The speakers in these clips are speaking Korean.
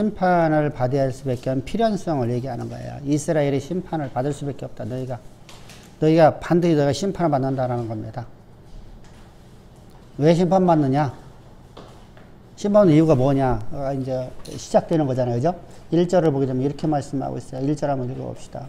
심판을 받아야 할 수밖에 없는 필연성을 얘기하는 거예요. 이스라엘이 심판을 받을 수밖에 없다. 너희가 반드시 너희가 심판을 받는다라는 겁니다. 왜 심판받느냐? 심판받는 이유가 뭐냐? 이제 시작되는 거잖아요. 그죠? 1절을 보게 되면 이렇게 말씀하고 있어요. 1절 한번 읽어봅시다.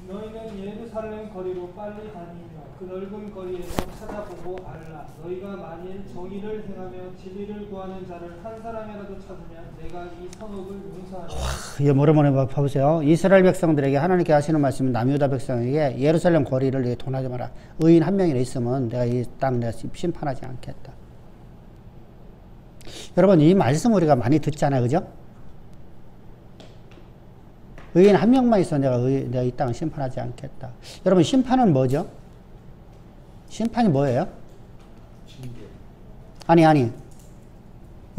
너희는 예루살렘 거리로 빨리 다니며 그 넓은 거리에서 찾아보고 알라. 너희가 만일 정의를 행하며 진리를 구하는 자를 한 사람이라도 찾으면 내가 이 성읍을 용서하리라. 이게 뭐라 봐보세요. 이스라엘 백성들에게 하나님께 하시는 말씀은 남유다 백성에게 예루살렘 거리를 돈하지 마라. 의인 한 명이라 있으면 내가 이 땅 내가 심판하지 않겠다. 여러분 이 말씀 우리가 많이 듣잖아요. 그죠? 의인 한 명만 있어 내가 이 땅을 심판하지 않겠다. 여러분 심판은 뭐죠? 심판이 뭐예요? 아니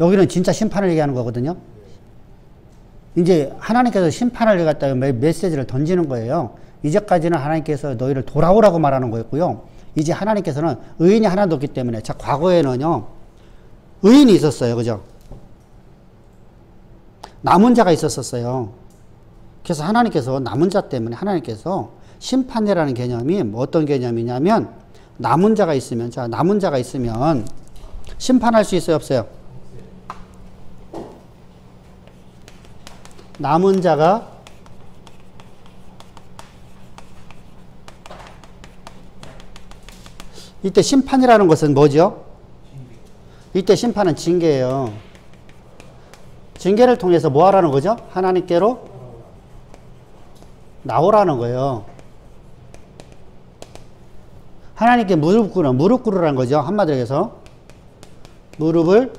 여기는 진짜 심판을 얘기하는 거거든요. 이제 하나님께서 심판을 갖다가 메시지를 던지는 거예요. 이제까지는 하나님께서 너희를 돌아오라고 말하는 거였고요. 이제 하나님께서는 의인이 하나도 없기 때문에 자 과거에는요 의인이 있었어요. 그죠? 남은 자가 있었어요. 그래서 하나님께서 남은 자 때문에 하나님께서 심판이라는 개념이 어떤 개념이냐면 남은 자가 있으면 자 남은 자가 있으면 심판할 수 있어요 없어요? 남은 자가 이때 심판이라는 것은 뭐죠? 이때 심판은 징계예요. 징계를 통해서 뭐 하라는 거죠? 하나님께로 나오라는 거예요. 하나님께 무릎 꿇으라는 거죠. 한마디로 해서 무릎을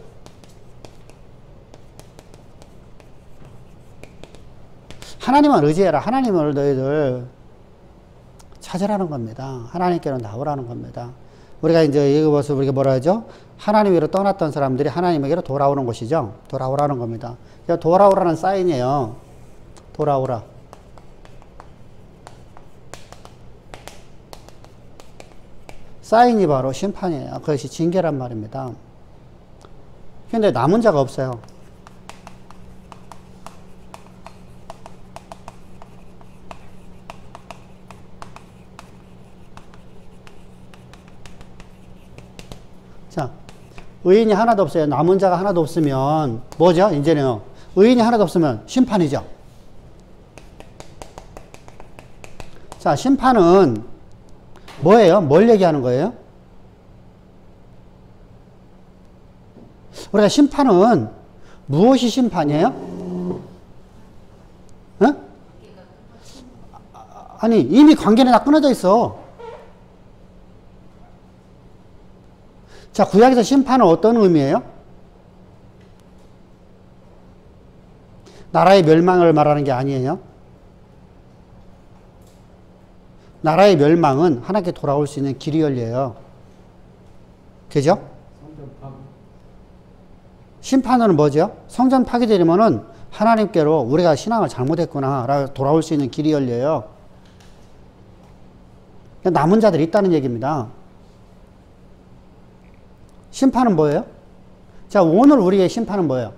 하나님을 의지해라. 하나님을 너희들 찾으라는 겁니다. 하나님께로 나오라는 겁니다. 우리가 이제 이거 봐서 우리가 뭐라 하죠? 하나님으로 떠났던 사람들이 하나님에게로 돌아오는 것이죠. 돌아오라는 겁니다. 돌아오라는 사인이에요. 돌아오라. 사인이 바로 심판이에요. 그것이 징계란 말입니다. 근데 남은 자가 없어요. 자, 의인이 하나도 없어요. 남은 자가 하나도 없으면 뭐죠? 이제는요. 의인이 하나도 없으면 심판이죠. 자, 심판은 뭐예요? 뭘 얘기하는 거예요? 우리가 심판은 무엇이 심판이에요? 어? 아니 이미 관계는 다 끊어져 있어. 자, 구약에서 심판은 어떤 의미예요? 나라의 멸망을 말하는 게 아니에요. 나라의 멸망은 하나님께 돌아올 수 있는 길이 열려요. 그죠? 심판은 뭐죠? 성전 파괴되면은 하나님께로 우리가 신앙을 잘못했구나 라고 돌아올 수 있는 길이 열려요. 남은 자들이 있다는 얘기입니다. 심판은 뭐예요? 자, 오늘 우리의 심판은 뭐예요?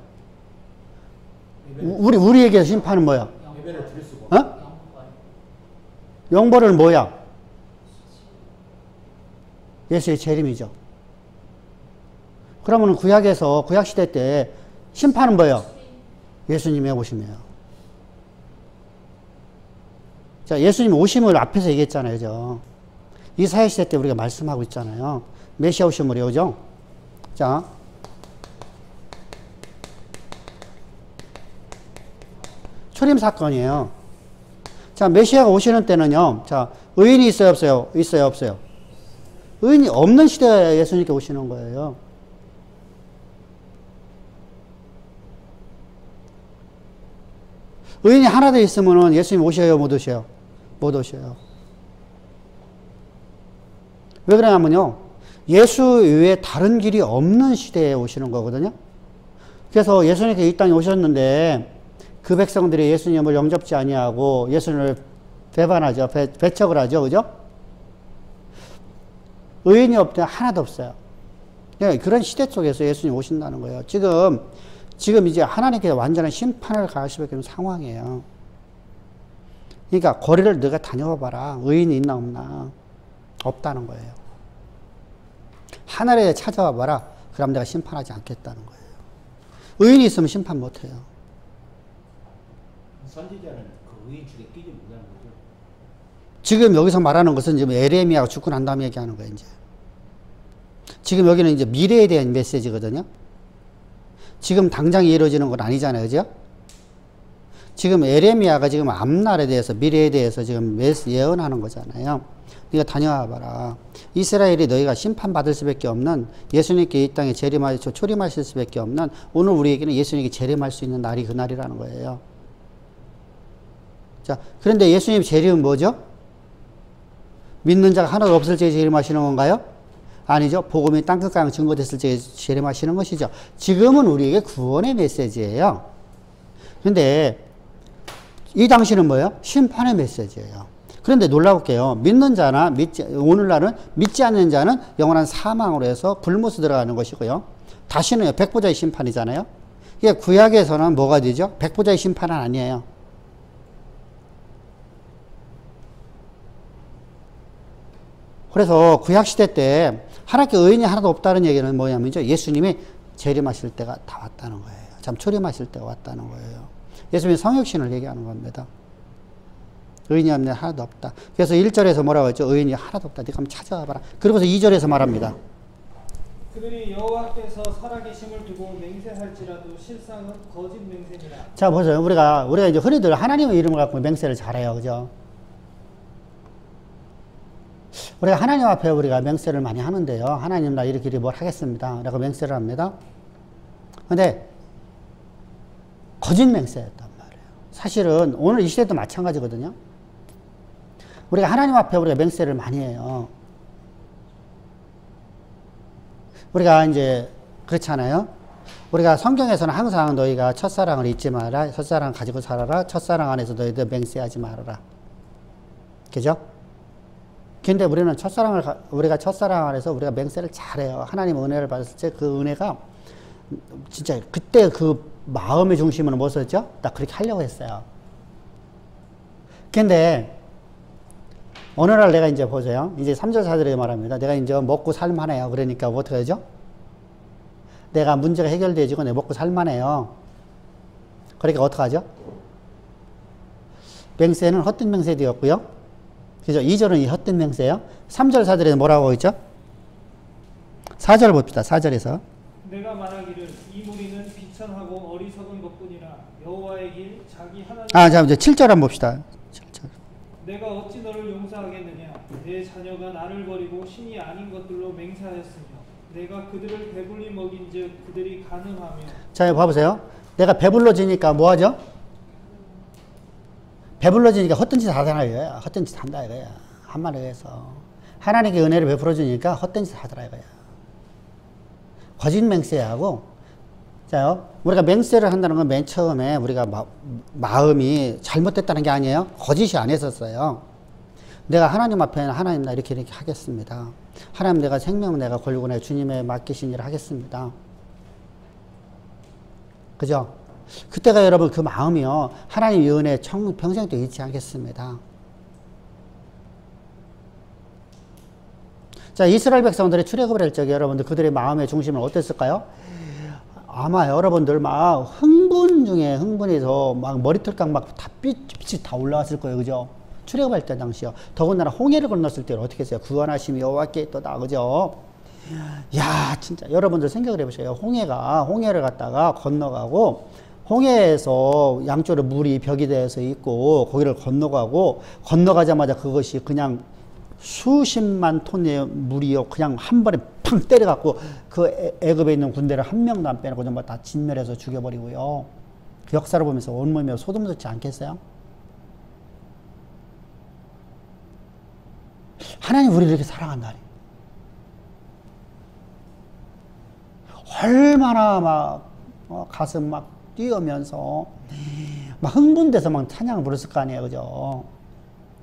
우리에게 심판은 뭐예요? 어? 영벌은 뭐야? 예수의 재림이죠. 그러면 구약에서 구약시대 때 심판은 뭐예요? 예수님의 오심이에요. 자, 예수님 오심을 앞에서 얘기했잖아요. 그죠? 이사야 시대 때 우리가 말씀하고 있잖아요. 메시아 오심을 오죠? 자, 초림 사건이에요. 자, 메시아가 오시는 때는요. 자, 의인이 있어요, 없어요? 있어요, 없어요? 의인이 없는 시대에 예수님께 오시는 거예요. 의인이 하나 더 있으면은 예수님 오셔요, 못 오셔요? 못 오셔요. 왜 그러냐면요. 예수 외에 다른 길이 없는 시대에 오시는 거거든요. 그래서 예수님께서 이 땅에 오셨는데 그 백성들이 예수님을 영접지 아니하고 예수님을 배반하죠. 배척을 하죠. 그죠? 의인이 없다 하나도 없어요. 그런 시대 속에서 예수님 오신다는 거예요. 지금 지금 이제 하나님께서 완전한 심판을 가할 수밖에 없는 상황이에요. 그러니까 거리를 너가 다녀봐라. 의인이 있나 없나. 없다는 거예요. 하늘에 찾아와 봐라. 그럼 내가 심판하지 않겠다는 거예요. 의인이 있으면 심판 못해요. 선지자는 그 의인 중에 끼지 못하는 거죠. 지금 여기서 말하는 것은 지금 에레미야가 죽고 난 다음에 얘기하는 거예요, 이제. 지금 여기는 이제 미래에 대한 메시지거든요. 지금 당장 이루어지는 건 아니잖아요, 그죠? 지금 에레미야가 지금 앞날에 대해서, 미래에 대해서 지금 예언하는 거잖아요. 네가 다녀와 봐라. 이스라엘이 너희가 심판받을 수밖에 없는, 예수님께 이 땅에 초림하실 수밖에 없는, 오늘 우리에게는 예수님께 재림할 수 있는 날이 그 날이라는 거예요. 자, 그런데 예수님 재림은 뭐죠? 믿는 자가 하나도 없을 때 재림하시는 건가요? 아니죠. 복음이 땅끝가량 증거됐을 때 재림하시는 것이죠. 지금은 우리에게 구원의 메시지예요. 그런데 이 당시는 뭐예요? 심판의 메시지예요. 그런데 놀라울게요. 믿는 자나 오늘날은 믿지 않는 자는 영원한 사망으로 해서 불못에 들어가는 것이고요. 다시는 백보자의 심판이잖아요. 이게 구약에서는 뭐가 되죠? 백보자의 심판은 아니에요. 그래서 구약시대 때 하나님께 의인이 하나도 없다는 얘기는 뭐냐면요. 예수님이 재림하실 때가 다 왔다는 거예요. 참 초림하실 때가 왔다는 거예요. 예수님이 성육신을 얘기하는 겁니다. 의인이 없네 하나도 없다. 그래서 1절에서 뭐라고 했죠? 의인이 하나도 없다. 네가 한번 찾아와 봐라. 그리고서 2절에서 말합니다. 그들이 여호와께서 살아계심을 두고 맹세할지라도 실상은 거짓 맹세니라. 자, 보세요. 우리가 이제 흔히들 하나님의 이름을 갖고 맹세를 잘해요. 그죠? 우리가 하나님 앞에 우리가 맹세를 많이 하는데요. 하나님 나 이렇게 뭘 하겠습니다. 라고 맹세를 합니다. 근데 거짓 맹세였단 말이에요. 사실은 오늘 이 시대도 마찬가지거든요. 우리가 하나님 앞에 우리가 맹세를 많이 해요. 우리가 이제 그렇잖아요. 우리가 성경에서는 항상 너희가 첫사랑을 잊지 마라. 첫사랑 가지고 살아라. 첫사랑 안에서 너희들 맹세하지 말아라. 그죠? 근데 우리는 우리가 첫사랑 안에서 우리가 맹세를 잘해요. 하나님 은혜를 받았을 때 그 은혜가 진짜 그때 그 마음의 중심은 무엇이었죠? 나 그렇게 하려고 했어요. 근데 어느 날 내가 이제 보세요. 이제 3절 4절에 말합니다. 내가 이제 먹고 살만해요. 그러니까 어떻게 하죠? 내가 문제가 해결되지고 내가 먹고 살만해요. 그러니까 어떻게 하죠? 맹세는 헛된 맹세 되었고요. 그죠? 2절은 이 헛된 맹세예요. 3절 4절에 뭐라고 있죠? 4절 봅시다. 4절에서 내가 말하기를 이 무리는 비천하고 어리석은 것뿐이라 여호와의 길 자기 하나님. 자 이제 7절 한번 봅시다. 7절. 내가 어찌 너를 용서하겠느냐? 내 자녀가 나를 버리고 신이 아닌 것들로 맹세하였으며 내가 그들을 배불리 먹인즉 그들이 간음하며. 자, 봐보세요. 내가 배불러지니까 뭐하죠? 배불러지니까 헛된 짓 하잖아 이거야. 헛된 짓 한다 이거야. 한마디로 해서 하나님께 은혜를 베풀어주니까 헛된 짓 하더라 이거야. 거짓 맹세하고, 자요, 우리가 맹세를 한다는 건 맨 처음에 우리가 마음이 잘못됐다는 게 아니에요. 거짓이 안 했었어요. 내가 하나님 앞에는 하나님 나 이렇게 하겠습니다. 하나님 내가 생명 내가 걸고 내 주님의 맡기신 일을 하겠습니다. 그죠? 그때가 여러분 그 마음이요. 하나님의 은혜 평생 또 잊지 않겠습니다. 자, 이스라엘 백성들의 출애굽을 할 적에 여러분들 그들의 마음의 중심은 어땠을까요? 아마 여러분들 막 흥분 중에 흥분해서 막 머리털깍 막 다 빛이 다 올라왔을 거예요. 그죠? 출애굽할 때 당시요. 더군다나 홍해를 건넜을 때는 어떻게 했어요? 구원하심이 여호와께 있도다. 그죠? 야, 진짜 여러분들 생각을 해보세요. 홍해를 갖다가 건너가고 홍해에서 양쪽으로 물이 벽이 되어서 있고 거기를 건너가자마자 그것이 그냥 수십만 톤의 물이요. 그냥 한 번에 팡 때려갖고 그 애굽에 있는 군대를 한 명도 안 빼놓고 전부 다 진멸해서 죽여버리고요. 그 역사를 보면서 온몸이 소름 돋지 않겠어요? 하나님 우리를 이렇게 사랑한다니. 얼마나 막 가슴 막 뛰어면서 막 흥분돼서 막 찬양을 부르실 거 아니에요. 그죠?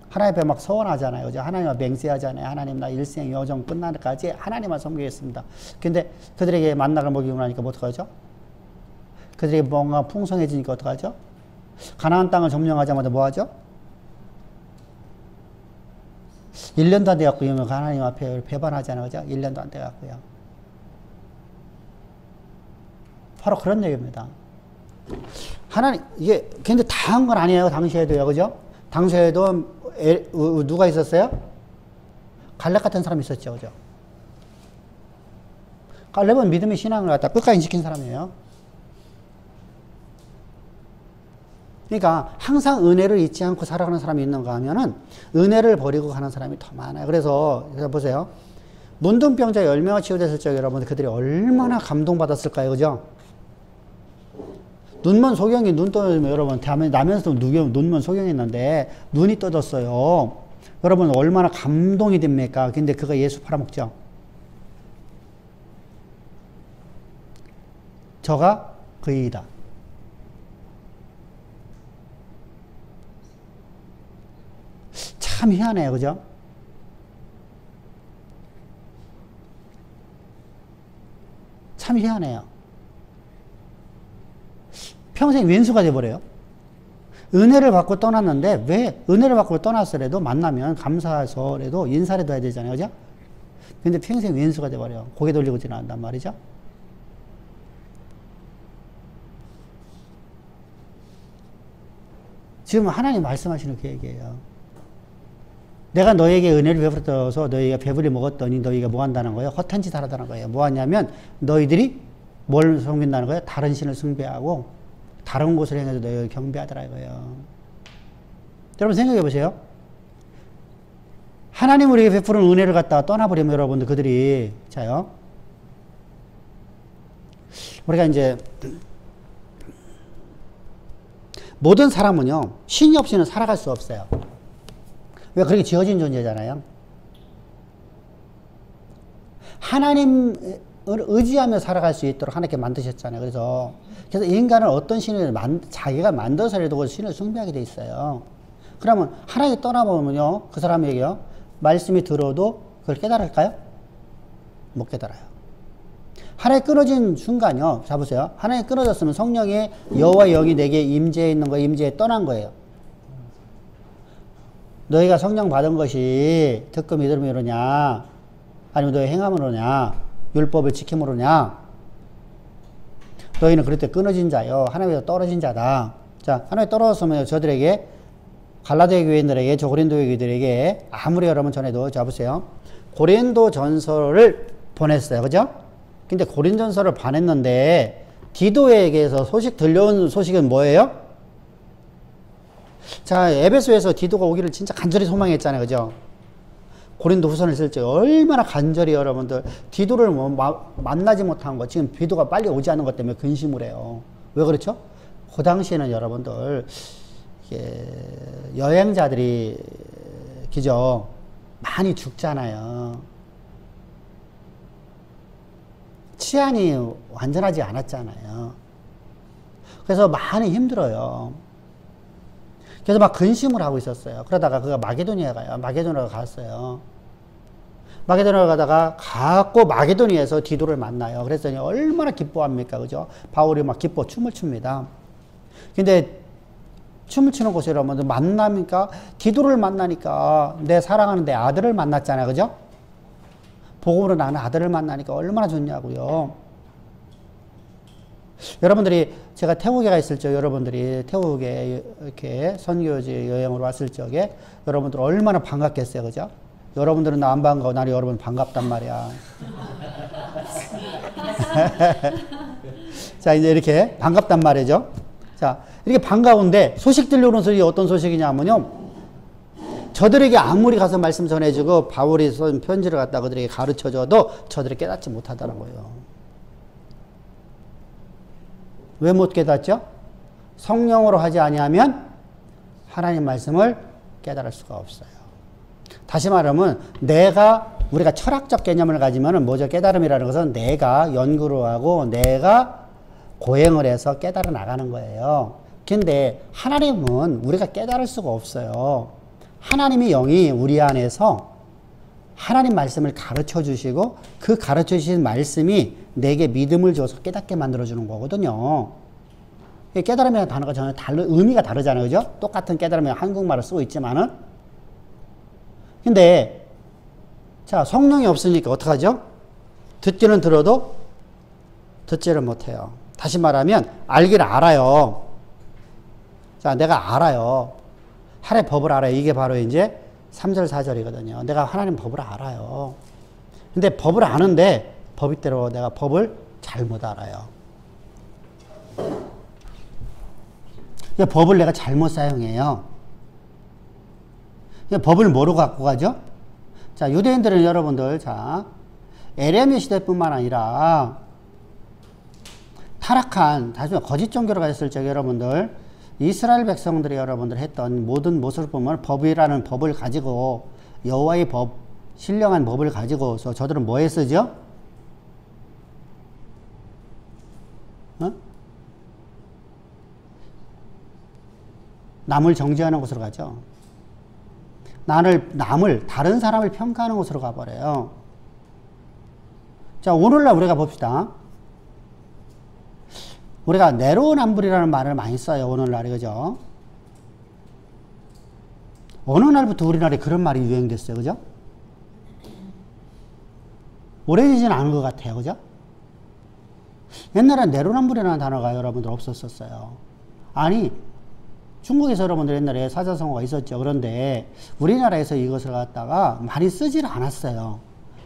하나님 앞에 막 서원하잖아요. 그죠? 하나님 앞에 맹세하잖아요. 하나님 나 일생 여정 끝나기까지 하나님만 섬기겠습니다. 근데 그들에게 만나를 먹이고 나니까 뭐 어떡하죠? 그들이 뭔가 풍성해지니까 어떡하죠? 가나안 땅을 점령하자마자 뭐 하죠? 1년도 안 돼갖고 하나님 앞에 배반하잖아요. 그죠? 1년도 안 돼갖고요. 바로 그런 얘기입니다. 하나님, 이게 근데 다 한 건 아니에요. 당시에도요. 그죠? 당시에도 누가 있었어요? 갈렙 같은 사람이 있었죠. 그죠? 갈렙은 믿음의 신앙을 갖다 끝까지 지킨 사람이에요. 그러니까 항상 은혜를 잊지 않고 살아가는 사람이 있는가 하면은 은혜를 버리고 가는 사람이 더 많아요. 그래서 보세요. 문둥병자 10명이 치유됐을 적에 여러분 그들이 얼마나 감동받았을까요? 그죠? 눈먼 소경이 눈 떠지면 여러분 나면서도 눈먼 소경이었는데 눈이 떠졌어요. 여러분 얼마나 감동이 됩니까? 근데 그가 예수 팔아먹죠. 저가 그이다. 참 희한해요. 그죠? 참 희한해요. 평생 왼수가 돼버려요. 은혜를 받고 떠났는데 왜 은혜를 받고 떠났으래도 만나면 감사해서라도 인사라도 해야 되잖아요. 그죠? 근데 평생 왼수가 돼버려요. 고개 돌리고 지나간단 말이죠. 지금 하나님 말씀하시는 그 얘기예요. 내가 너에게 은혜를 베풀어서 너희가 배불리 먹었더니 너희가 뭐 한다는 거예요? 허탄 짓 하라는 거예요. 뭐 하냐면 너희들이 뭘 섬긴다는 거예요? 다른 신을 숭배하고 다른 곳을 행해서 너희를 경배하더라 이거예요. 여러분 생각해 보세요. 하나님 우리에게 베푸는 은혜를 갖다가 떠나버리면 여러분들 그들이 자요. 우리가 이제 모든 사람은요 신이 없이는 살아갈 수 없어요. 왜 그렇게 지어진 존재잖아요. 하나님을 의지하며 살아갈 수 있도록 하나님께 만드셨잖아요. 그래서 인간은 어떤 신을 자기가 만들어서라도 그 신을 숭배하게 돼 있어요. 그러면 하나님 떠나보면요 그 사람에게요 말씀이 들어도 그걸 깨달을까요? 못 깨달아요. 하나님 끊어진 순간요. 자 보세요. 하나님 끊어졌으면 성령의 여호와의 영이 내게 임재해 있는 거예요. 임재해 떠난 거예요. 너희가 성령 받은 것이 듣고 믿음으로냐 아니면 너희 행함으로냐 율법을 지킴으로냐 너희는 그럴 때 끊어진 자요 하나님에서 떨어진 자다. 자 하나님에 떨어졌으면 저들에게 갈라디아 교인들에게 저 고린도 교인들에게 아무리 여러분 전에도 자 보세요. 고린도 전서를 보냈어요. 그죠? 근데 고린도 전서를 보냈는데 디도에게서 들려온 소식은 뭐예요? 자, 에베소에서 디도가 오기를 진짜 간절히 소망했잖아요. 그죠? 고린도 후서를 쓸 때 얼마나 간절히 여러분들 디도를 만나지 못한 거 지금 디도가 빨리 오지 않은 것 때문에 근심을 해요. 왜 그렇죠? 그 당시에는 여러분들 여행자들이 그죠? 많이 죽잖아요. 치안이 완전하지 않았잖아요. 그래서 많이 힘들어요. 그래서 막 근심을 하고 있었어요. 그러다가 그가 마게도니아 가요. 마게도니아 갔어요. 마게도니아 가다가 가고 마게도니아에서 디도를 만나요. 그랬더니 얼마나 기뻐합니까? 그죠? 바울이 막 기뻐 춤을 춥니다. 근데 춤을 추는 곳에 여러분들 만나니까 디도를 만나니까 내 사랑하는 내 아들을 만났잖아요. 그죠? 복음으로 나는 아들을 만나니까 얼마나 좋냐고요. 여러분들이 제가 태국에 가 있을 적 여러분들이 태국에 이렇게 선교지 여행으로 왔을 적에 여러분들 얼마나 반갑겠어요. 그죠? 여러분들은 나 안 반가워. 나는 여러분 반갑단 말이야. 자, 이제 이렇게 반갑단 말이죠. 자, 이렇게 반가운데 소식 들려오는 소식이 어떤 소식이냐면요. 저들에게 아무리 가서 말씀 전해주고 바울이 쓴 편지를 갖다 그들에게 가르쳐줘도 저들이 깨닫지 못하다는 거예요. 왜 못 깨닫죠? 성령으로 하지 아니하면 하나님 말씀을 깨달을 수가 없어요. 다시 말하면 우리가 철학적 개념을 가지면 뭐죠? 깨달음이라는 것은 내가 연구를 하고 내가 고행을 해서 깨달아 나가는 거예요. 근데 하나님은 우리가 깨달을 수가 없어요. 하나님의 영이 우리 안에서 하나님 말씀을 가르쳐 주시고 그 가르쳐 주신 말씀이 내게 믿음을 줘서 깨닫게 만들어 주는 거거든요. 이 깨달음이라는 단어가 전혀 의미가 다르잖아요. 그죠? 똑같은 깨달음에 한국말을 쓰고 있지만은. 근데, 자, 성령이 없으니까 어떡하죠? 듣기는 들어도 듣지를 못해요. 다시 말하면, 알기를 알아요. 자, 내가 알아요. 하나님의 법을 알아요. 이게 바로 이제 3절, 4절이거든요. 내가 하나님 법을 알아요. 근데 법을 아는데, 법이대로 내가 법을 잘못 알아요. 법을 내가 잘못 사용해요. 법을 뭐로 갖고 가죠? 자, 유대인들은 여러분들, 자, 에레미 시대뿐만 아니라 타락한, 다시 말해 거짓 종교로 가졌을 적에 여러분들, 이스라엘 백성들이 여러분들 했던 모든 모습을 보면 법이라는 법을 가지고, 여호와의 법, 신령한 법을 가지고서 저들은 뭐에 쓰죠? 어? 남을 정죄하는 곳으로 가죠. 남을, 다른 사람을 평가하는 곳으로 가버려요. 자, 오늘날 우리가 봅시다. 우리가 내로남불이라는 말을 많이 써요. 오늘날에, 그죠? 어느 날부터 우리나라에 그런 말이 유행됐어요. 그죠? 오래되지는 않은 것 같아요. 그죠? 옛날에 내로남불이라는 단어가 여러분들 없었었어요. 아니, 중국에서 여러분들 옛날에 사자성어가 있었죠. 그런데 우리나라에서 이것을 갖다가 많이 쓰지를 않았어요.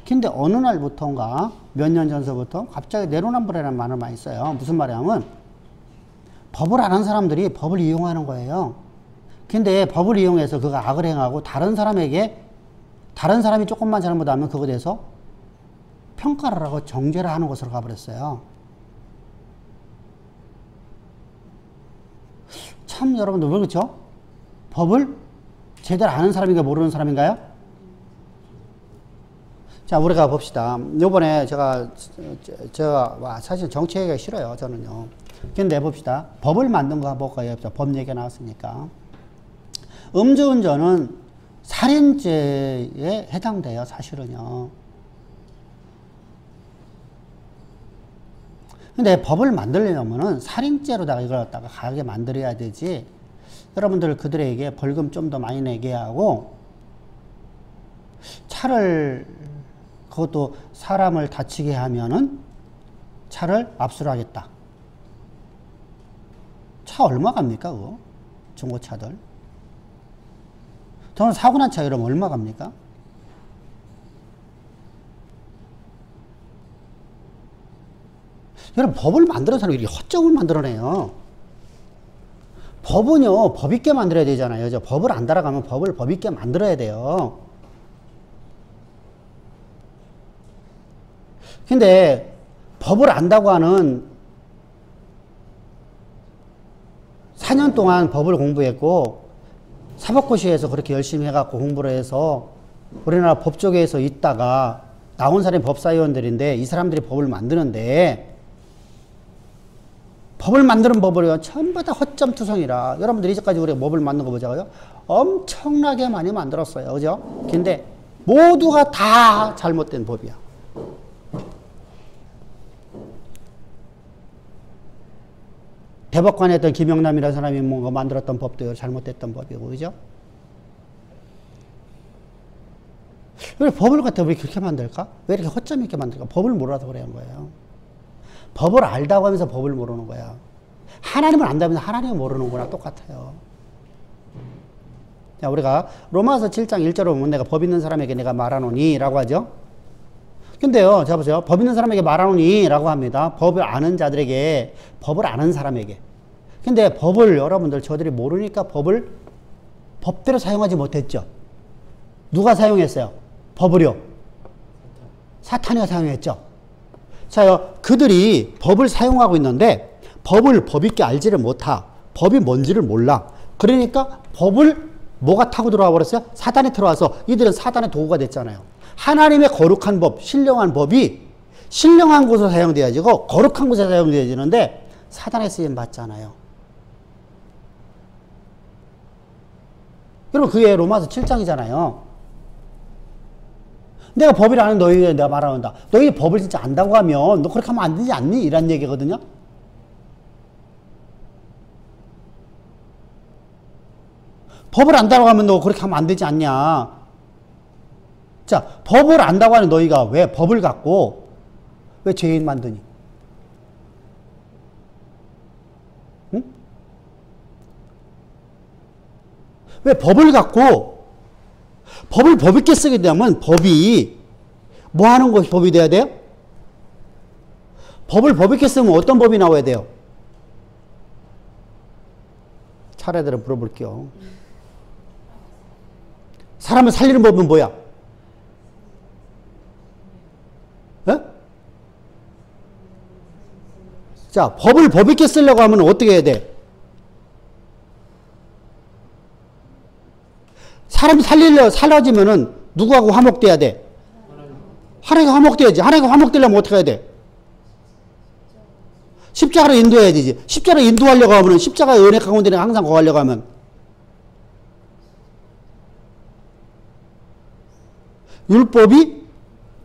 근데 어느 날부터인가 몇 년 전서부터 갑자기 내로남불이라는 말을 많이 써요. 무슨 말이냐면 법을 아는 사람들이 법을 이용하는 거예요. 근데 법을 이용해서 그가 악을 행하고 다른 사람이 조금만 잘못하면 그거에 대해서 평가를 하고 정죄를 하는 곳으로 가버렸어요. 참 여러분들 왜 그렇죠? 법을 제대로 아는 사람인가 모르는 사람인가요? 자, 우리가 봅시다. 요번에 제가 사실 정치 얘기가 싫어요. 저는요. 근데 봅시다. 법을 만든 거 볼까요? 법 얘기가 나왔으니까. 음주운전은 살인죄에 해당돼요. 사실은요. 근데 법을 만들려면은 살인죄로다가 이걸 갖다가 가게 만들어야 되지. 여러분들 그들에게 벌금 좀 더 많이 내게 하고 차를, 그것도 사람을 다치게 하면은 차를 압수를 하겠다. 차 얼마 갑니까, 그거? 중고차들. 저는 사고 난 차 이러면 얼마 갑니까? 여러분, 법을 만드는 사람이 이렇게 허점을 만들어내요. 법은요, 법있게 만들어야 되잖아요. 저 법을 안 따라가면 법을 법있게 만들어야 돼요. 근데 법을 안다고 하는 4년 동안 법을 공부했고 사법고시에서 그렇게 열심히 해갖고 공부를 해서 우리나라 법조계에서 있다가 나온 사람이 법사위원들인데 이 사람들이 법을 만드는데 법을 만드는 법을 전부 다 허점투성이라. 여러분들 이제까지 우리가 법을 만든 거 보자고요. 엄청나게 많이 만들었어요. 그죠? 근데 모두가 다 잘못된 법이야. 대법관에 했던 김영남이라는 사람이 뭔가 만들었던 법도 잘못됐던 법이고, 그죠? 왜 법을 갖다 왜 그렇게 만들까? 왜 이렇게 허점 있게 만들까? 법을 몰라서 그런 거예요. 법을 알다고 하면서 법을 모르는 거야. 하나님을 안다면서 하나님을 모르는구나. 똑같아요. 자, 우리가 로마서 7장 1절을 보면 내가 법 있는 사람에게 내가 말하노니 라고 하죠. 근데요, 자 보세요. 법 있는 사람에게 말하노니 라고 합니다. 법을 아는 자들에게, 법을 아는 사람에게. 근데 법을 여러분들 저들이 모르니까 법을 법대로 사용하지 못했죠. 누가 사용했어요? 법을요? 사탄이가 사용했죠. 자요, 그들이 법을 사용하고 있는데 법을 법있게 알지를 못하. 법이 뭔지를 몰라. 그러니까 법을 뭐가 타고 들어와 버렸어요? 사단이 들어와서 이들은 사단의 도구가 됐잖아요. 하나님의 거룩한 법, 신령한 법이 신령한 곳에 사용되어지고 거룩한 곳에 사용되어지는데 사단의 쓰임 받잖아요. 여러분, 그게 로마서 7장이잖아요. 내가 법을 아는 너희에게 내가 말하는다. 너희 법을 진짜 안다고 하면 너 그렇게 하면 안 되지 않니? 이란 얘기거든요. 법을 안다고 하면 너 그렇게 하면 안 되지 않냐. 자, 법을 안다고 하는 너희가 왜 법을 갖고 왜 죄인 만드니? 응? 왜 법을 갖고 법을 법 있게 쓰게 되면 법이 뭐 하는 것이 법이 돼야 돼요? 법을 법 있게 쓰면 어떤 법이 나와야 돼요? 차례대로 물어볼게요. 사람을 살리는 법은 뭐야? 네? 자, 법을 법 있게 쓰려고 하면 어떻게 해야 돼? 사람 살려지면은 누구하고 화목돼야 돼? 하나님과 화목돼야지. 하나님과 화목되려면 어떻게 해야 돼? 십자가로 인도해야 되지. 십자가로 인도하려고 하면 십자가의 은혜 가운데 항상 거하려고 하면 율법이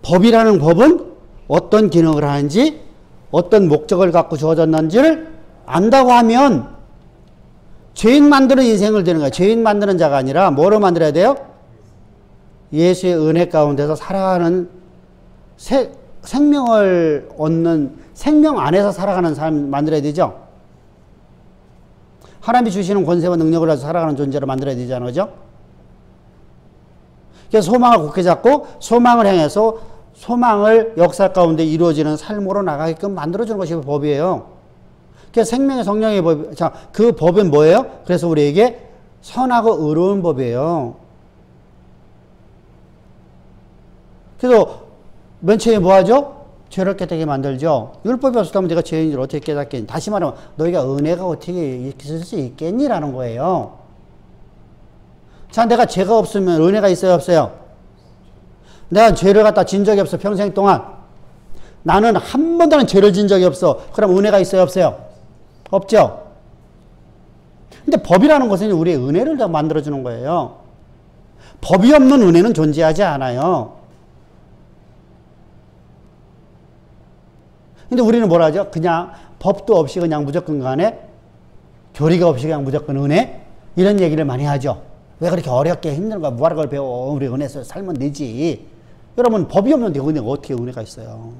법이라는 법은 어떤 기능을 하는지 어떤 목적을 갖고 주어졌는지를 안다고 하면 죄인 만드는 인생을 되는 거야. 죄인 만드는 자가 아니라 뭐로 만들어야 돼요? 예수의 은혜 가운데서 살아가는 생명을 얻는 생명 안에서 살아가는 사람 만들어야 되죠. 하나님이 주시는 권세와 능력을 가지고 살아가는 존재로 만들어야 되잖아요. 그죠? 그래서 소망을 굳게 잡고 소망을 향해서 소망을 역사 가운데 이루어지는 삶으로 나가게끔 만들어주는 것이 법이에요. 그래서 생명의 성령의 법, 자, 그 법은 뭐예요? 그래서 우리에게 선하고 의로운 법이에요. 그래서 맨 처음에 뭐 하죠? 죄를 깨닫게 만들죠. 율법이 없었다면 내가 죄인을 어떻게 깨닫겠니? 다시 말하면 너희가 은혜가 어떻게 있을 수 있겠니라는 거예요. 자, 내가 죄가 없으면 은혜가 있어요, 없어요? 내가 죄를 갖다 진 적이 없어, 평생 동안. 나는 한 번도 죄를 진 적이 없어. 그럼 은혜가 있어요, 없어요? 없죠? 근데 법이라는 것은 우리의 은혜를 다 만들어주는 거예요. 법이 없는 은혜는 존재하지 않아요. 근데 우리는 뭐라 하죠? 그냥 법도 없이 그냥 무조건 간에 교리가 없이 그냥 무조건 은혜? 이런 얘기를 많이 하죠. 왜 그렇게 어렵게 힘든 거 뭐하러 그걸 배워? 우리 은혜에서 살면 되지. 여러분 법이 없는데 은혜가 어떻게 은혜가 있어요?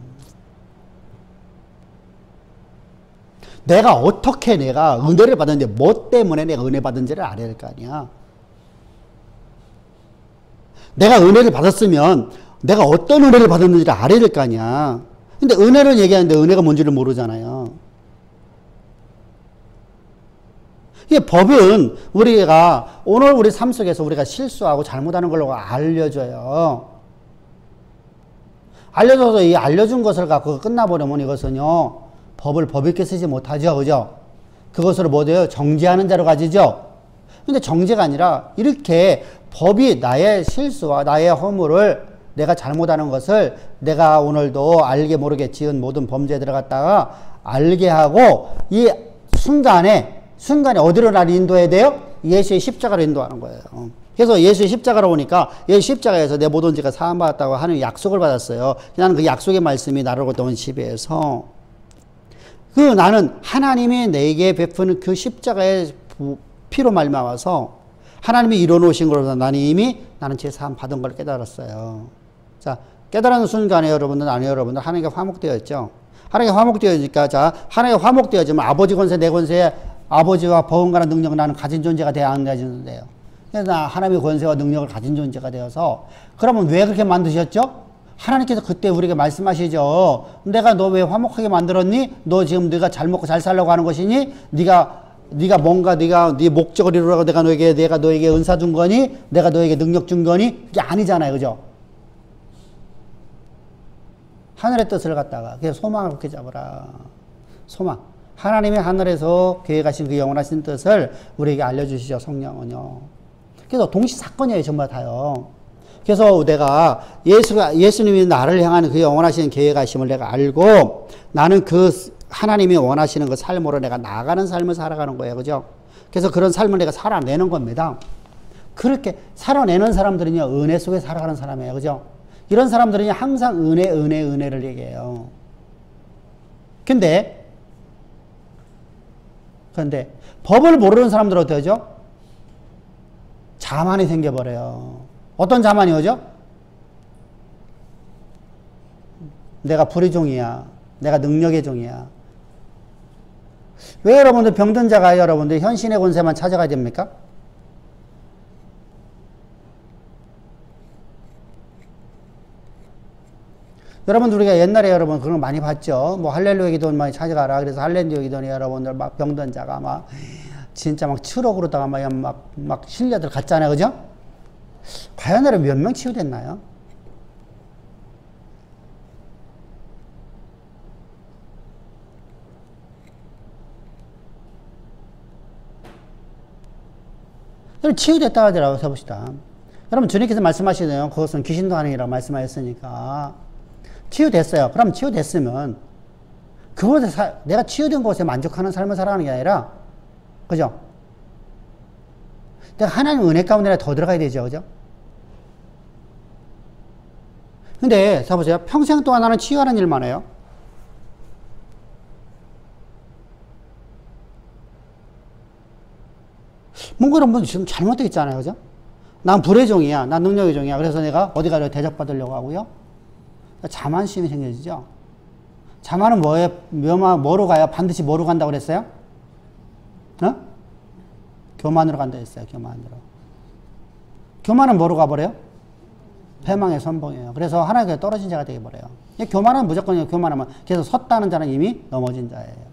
내가 어떻게 내가 은혜를 받았는데 뭐 때문에 내가 은혜 받은지를 알아야 될 거 아니야. 내가 은혜를 받았으면 내가 어떤 은혜를 받았는지를 알아야 될 거 아니야. 근데 은혜를 얘기하는데 은혜가 뭔지를 모르잖아요. 이게 법은 우리가 오늘 우리 삶 속에서 우리가 실수하고 잘못하는 걸로 알려줘요. 알려줘서 이 알려준 것을 갖고 끝나버리면 이것은요, 법을 법 있게 쓰지 못하죠. 그죠? 그것을 뭐 돼요? 정죄하는 자로 가지죠. 근데 정죄가 아니라 이렇게 법이 나의 실수와 나의 허물을 내가 잘못하는 것을 내가 오늘도 알게 모르게 지은 모든 범죄들을 갖다가 알게 하고 이 순간에 어디로 나를 인도해야 돼요? 예수의 십자가로 인도하는 거예요. 그래서 예수의 십자가로 오니까 예수 십자가에서 내 모든 죄가 사함받았다고 하는 약속을 받았어요. 나는 그 약속의 말씀이 나를 어떤 지배해서 나는 하나님이 내게 베푸는 그 십자가의 피로 말미암아서 하나님이 이뤄놓으신 것으로 나는 죄 사함 받은 걸 깨달았어요. 자, 깨달은 순간에 여러분들, 하나님과 화목되었죠. 하나님과 화목되어지니까, 자, 하나님과 화목되어지면 아버지 권세, 내 권세, 아버지와 버금가는 능력을 나는 가진 존재가 되어 안 가지는데요. 그래서 하나님의 권세와 능력을 가진 존재가 되어서, 그러면 왜 그렇게 만드셨죠? 하나님께서 그때 우리에게 말씀하시죠. 내가 너 왜 화목하게 만들었니? 너 지금 네가 잘 먹고 잘 살려고 하는 것이니? 네가 네 목적을 이루라고 내가 너에게 은사 준 거니? 내가 너에게 능력 준 거니? 그게 아니잖아요. 그죠? 하늘의 뜻을 갖다가, 그래서 소망을 굳게 잡으라. 소망. 하나님이 하늘에서 계획하신 그 영원하신 뜻을 우리에게 알려주시죠. 성령은요. 그래서 동시사건이에요. 전부 다요. 그래서 내가 예수님이 나를 향하는 그 영원하신 계획하심을 내가 알고 나는 그 하나님이 원하시는 그 삶으로 내가 나아가는 삶을 살아가는 거예요. 그죠? 그래서 그런 삶을 내가 살아내는 겁니다. 그렇게 살아내는 사람들은요, 은혜 속에 살아가는 사람이에요. 그죠? 이런 사람들은 항상 은혜를 얘기해요. 근데 법을 모르는 사람들은 어떻게 하죠? 자만이 생겨버려요. 어떤 자만이 오죠? 내가 불의 종이야. 내가 능력의 종이야. 왜 여러분들 병든 자가 여러분들 현신의 권세만 찾아가야 됩니까? 여러분들 우리가 옛날에 여러분 그런 거 많이 봤죠. 뭐 할렐루야 기도원 많이 찾아가라. 그래서 할렐루야 기도원이 여러분들 막 병든 자가 막 진짜 막 추럭으로다가 막 실려들 갔잖아요. 그죠? 과연 여러분 몇 명 치유됐나요? 여러분 치유됐다 하더라고 해봅시다. 여러분 주님께서 말씀하시네요. 그것은 귀신도 아니라고 말씀하셨으니까 치유됐어요. 그럼 치유됐으면 그곳에 내가 치유된 곳에 만족하는 삶을 살아가는 게 아니라, 그죠? 내가 하나님 은혜 가운데 더 들어가야 되죠. 그죠? 근데 자 보세요. 평생 동안 나는 치유하는 일만 해요. 뭔가 여러분 지금 잘못되어 있잖아요. 그죠? 난 불의 종이야. 난 능력의 종이야. 그래서 내가 어디 가려 대접받으려고 하고요. 자만심이 생겨지죠. 자만은 뭐로 가요? 반드시 뭐로 간다고 그랬어요? 어? 교만으로 간다 했어요. 교만으로. 교만은 뭐로 가버려요? 패망의 선봉이에요. 그래서 하나님께 떨어진 자가 되어버려요. 교만은 무조건 교만하면 계속 섰다는 자는 이미 넘어진 자예요.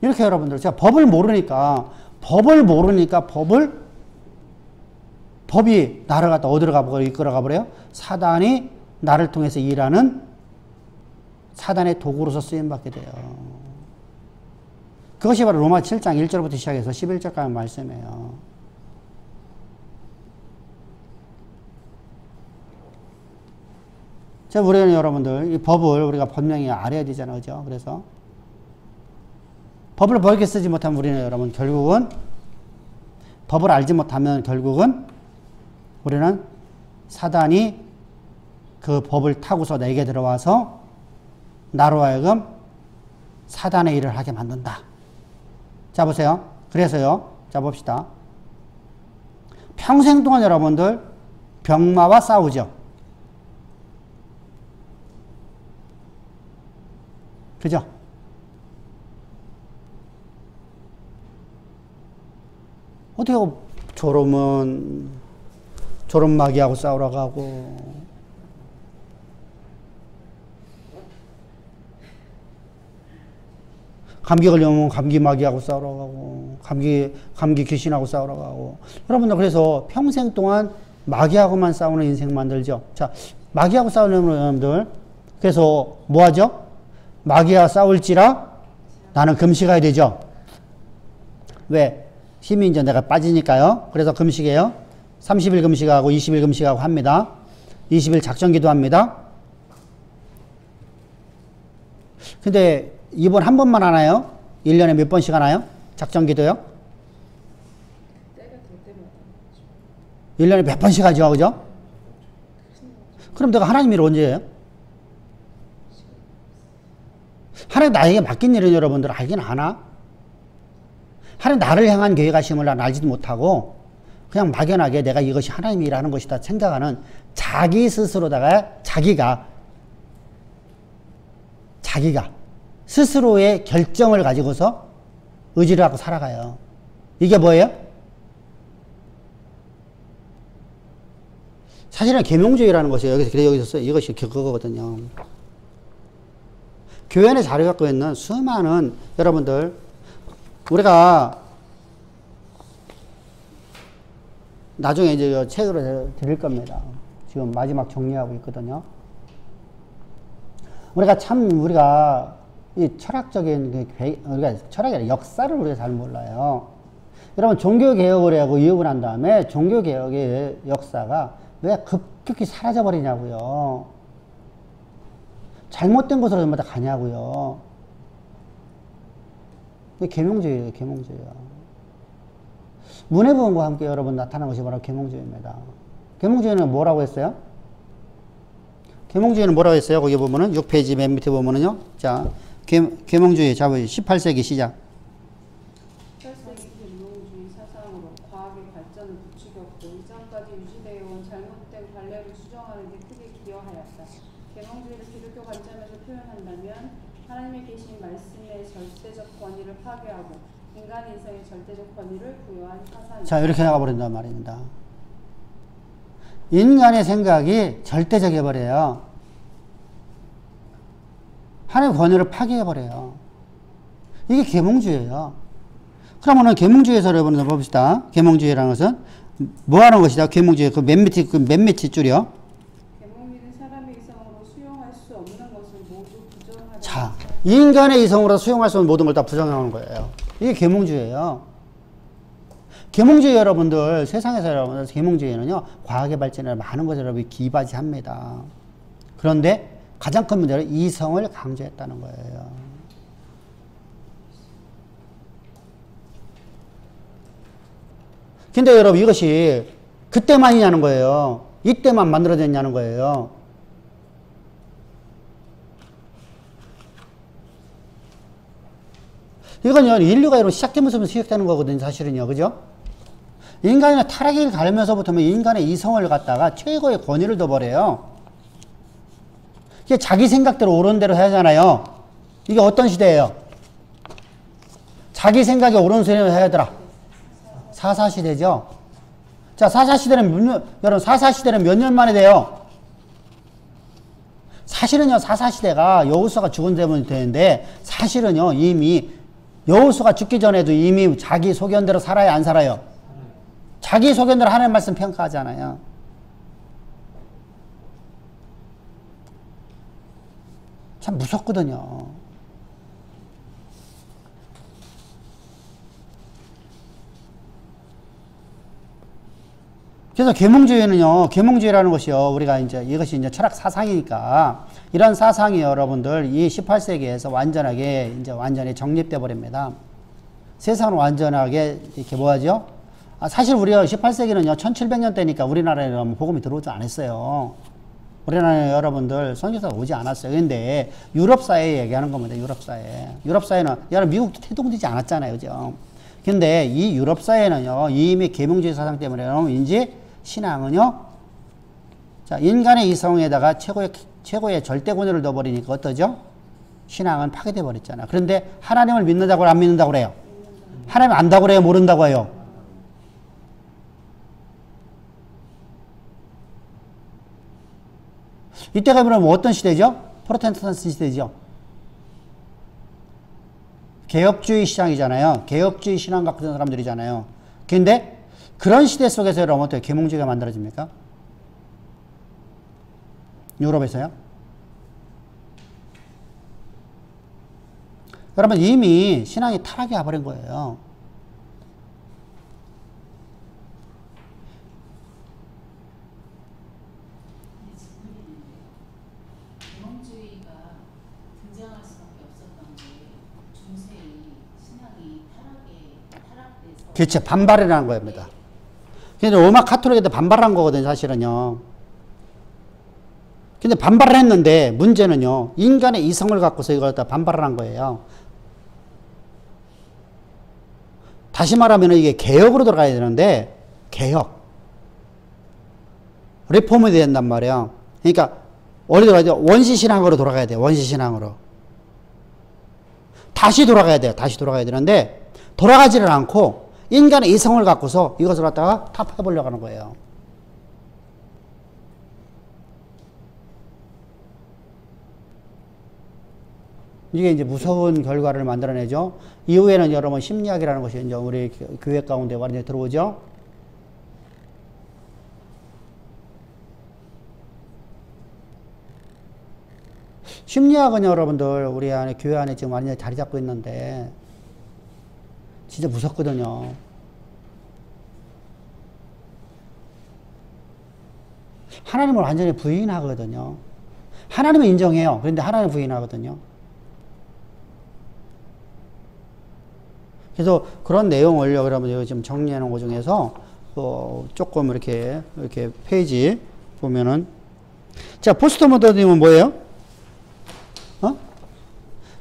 이렇게 여러분들 제가 법을 모르니까 법이 나를 갖다 어디로 가버려 이끌어 가버려요? 사단이 나를 통해서 일하는 사단의 도구로서 쓰임받게 돼요. 그것이 바로 로마 7장 1절부터 시작해서 11절까지 말씀이에요. 자, 우리는 여러분들 이 법을 우리가 분명히 알아야 되잖아요. 그죠? 그래서 법을 벌게 쓰지 못하면 우리는 여러분 결국은 법을 알지 못하면 결국은 우리는 사단이 그 법을 타고서 내게 들어와서 나로 하여금 사단의 일을 하게 만든다. 자 보세요. 그래서요. 자 봅시다. 평생 동안 여러분들 병마와 싸우죠. 그죠? 어떻게 하고 졸음마귀하고 싸우러 가고, 감기 걸리면 감기마귀하고 싸우러 가고, 감기 귀신하고 싸우러 가고. 여러분들 그래서 평생 동안 마귀하고만 싸우는 인생 만들죠. 자, 마귀하고 싸우려면 여러분들 그래서 뭐 하죠? 마귀와 싸울지라 나는 금식해야 되죠. 왜? 힘이 이제 내가 빠지니까요. 그래서 금식해요. 30일 금식하고 20일 금식하고 합니다. 20일 작전기도 합니다. 근데 이번 한 번만 하나요? 1년에 몇 번씩 하나요? 작전기도요? 1년에 몇 번씩 하죠. 그죠? 그럼 내가 하나님 일 언제 해요? 하나님 나에게 맡긴 일은 여러분들 알긴 아나? 하나님 나를 향한 계획하심을 난 알지도 못하고 그냥 막연하게 내가 이것이 하나님이 일하는 것이다 생각하는 자기 스스로다가 자기가 스스로의 결정을 가지고서 의지를 하고 살아가요. 이게 뭐예요? 사실은 계명주의라는 것이 여기서 써요. 이것이 그거거든요. 교회 안에 자리 갖고 있는 수많은 여러분들, 우리가 나중에 이제 책으로 드릴 겁니다. 지금 마지막 정리하고 있거든요. 우리가 이 철학적인 우리가 철학의 역사를 우리가 잘 몰라요. 여러분 종교개혁을 하고 이업을 한 다음에 종교개혁의 역사가 왜 급격히 사라져 버리냐고요. 잘못된 곳으로 전부 다 가냐고요. 계명주의예요. 계명주의야. 문해부흥과 함께 여러분 나타난 것이 바로 계명주의입니다. 계명주의는 뭐라고 했어요? 계명주의는 뭐라고 했어요? 거기 보면은 6페이지 맨 밑에 보면은요. 자, 계명주의 자 18세기 시작. 18세기 절대적 권위를 파괴하고 인간의 이성의 절대적 권위를 부여한 사상이다. 자, 이렇게 나가버린단 말입니다. 인간의 생각이 절대적이어버려요. 하나님의 권위를 파괴해버려요. 이게 계몽주의예요. 그러면은 계몽주의에서 여러분 봅시다. 계몽주의라는 것은 뭐 하는 것이다? 계몽주의 그 맨 밑이 줄이요. 계몽주의는 사람의 이성으로 수용할 수 없는 것을 모두 부정하는. 자, 인간의 이성으로 수용할 수 없는 모든 걸 다 부정하는 거예요. 이게 계몽주의예요. 계몽주의 여러분들, 세상에서 여러분들 계몽주의는요, 과학의 발전에 많은 것을 여러분이 기바지합니다. 그런데 가장 큰 문제는 이성을 강조했다는 거예요. 근데 여러분 이것이 그때만이냐는 거예요. 이때만 만들어졌냐는 거예요. 이건요, 인류가 이런 시작되면서 시작되는 거거든요, 사실은요. 그죠? 인간의 타락이 가면서부터 인간의 이성을 갖다가 최고의 권위를 둬버려요. 이게 자기 생각대로 옳은 대로 하잖아요. 이게 어떤 시대예요? 자기 생각이 옳은 소리를 해야 되더라. 사사시대죠. 자, 여러분, 사사시대는 몇 년 만에 돼요? 사실은요, 사사시대가 여호수아가 죽은 데면 되는데, 사실은요, 이미 여호수아가 죽기 전에도 이미 자기 소견대로 살아요, 안 살아요? 자기 소견대로 하나님 말씀 평가하잖아요. 참 무섭거든요. 그래서 계몽주의는요, 계몽주의라는 것이요, 우리가 이것이 이제 철학 사상이니까, 이런 사상이 여러분들 이 18세기에서 완전히 정립돼 버립니다. 세상을 완전하게 이렇게 뭐하죠? 사실 우리가 18세기는요, 1700년대니까 우리나라에는 복음이 들어오지 않았어요. 우리나라에 여러분들 선교사가 오지 않았어요. 근데 유럽사회 얘기하는 겁니다. 유럽사회는 여러분 미국도 태동되지 않았잖아요. 그죠? 근데 이 유럽사회는요, 이미 계몽주의 사상 때문에 이제 신앙은요, 자, 인간의 이성에다가 최고의 절대 권위를 넣어버리니까 어떠죠? 신앙은 파괴돼 버렸잖아요. 그런데 하나님을 믿는다고 안 믿는다고 그래요? 하나님 안다고 그래요? 모른다고 해요? 이때가 그러면 어떤 시대죠? 프로테스탄트 시대죠. 개혁주의 시장이잖아요. 개혁주의 신앙 갖고 있는 사람들이잖아요. 근데 그런 시대 속에서 여러분 어떻게 계몽주의가 만들어집니까? 유럽에서요? 여러분 이미 신앙이 타락해 와버린 거예요. 계몽주의가 등장할 수밖에 없었던 게 중세의 신앙이 타락돼서. 그렇죠. 반발이라는 겁니다. 근데 로마 카톨릭에도 반발한 거거든요, 사실은요. 근데 반발을 했는데 문제는요, 인간의 이성을 갖고서 이걸 갖다 반발을 한 거예요. 다시 말하면 이게 개혁으로 들어가야 되는데, 개혁. 리폼이 된단 말이에요. 그러니까, 어디 돌아가야 돼요? 원시신앙으로 돌아가야 돼요. 원시신앙으로. 다시 돌아가야 돼요. 다시 돌아가야 되는데, 돌아가지를 않고, 인간의 이성을 갖고서 이것을 갖다가 타파해보려고 하는 거예요. 이게 이제 무서운 결과를 만들어내죠. 이후에는 여러분 심리학이라는 것이 이제 우리 교회 가운데 완전히 들어오죠. 심리학은 여러분들 우리 안에 교회 안에 지금 완전히 자리 잡고 있는데 진짜 무섭거든요. 하나님을 완전히 부인하거든요. 하나님은 인정해요. 그런데 하나님을 부인하거든요. 그래서 그런 내용을 여러분 지금 정리해 놓은 것 중에서 조금 이렇게 페이지 보면은, 자, 포스트 모더니즘은 뭐예요?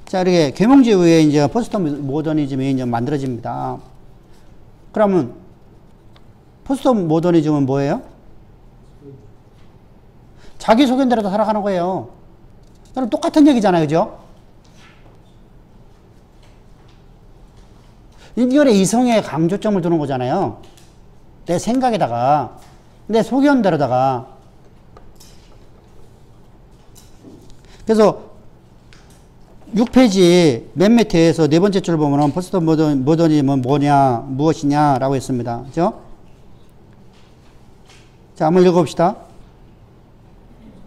자, 이렇게 계몽주의 후에 이제 포스트 모더니즘이 이제 만들어집니다. 그러면 포스트 모더니즘은 뭐예요? 자기 소견대로 살아가는 거예요. 그럼 똑같은 얘기잖아요, 그죠? 이거에 이성의 강조점을 두는 거잖아요. 내 생각에다가, 내 소견대로다가. 그래서 6페이지 맨 밑에서 네 번째 줄 보면은 포스트 모더니즘은 뭐냐, 무엇이냐라고 했습니다. 그죠? 자, 한번 읽어봅시다.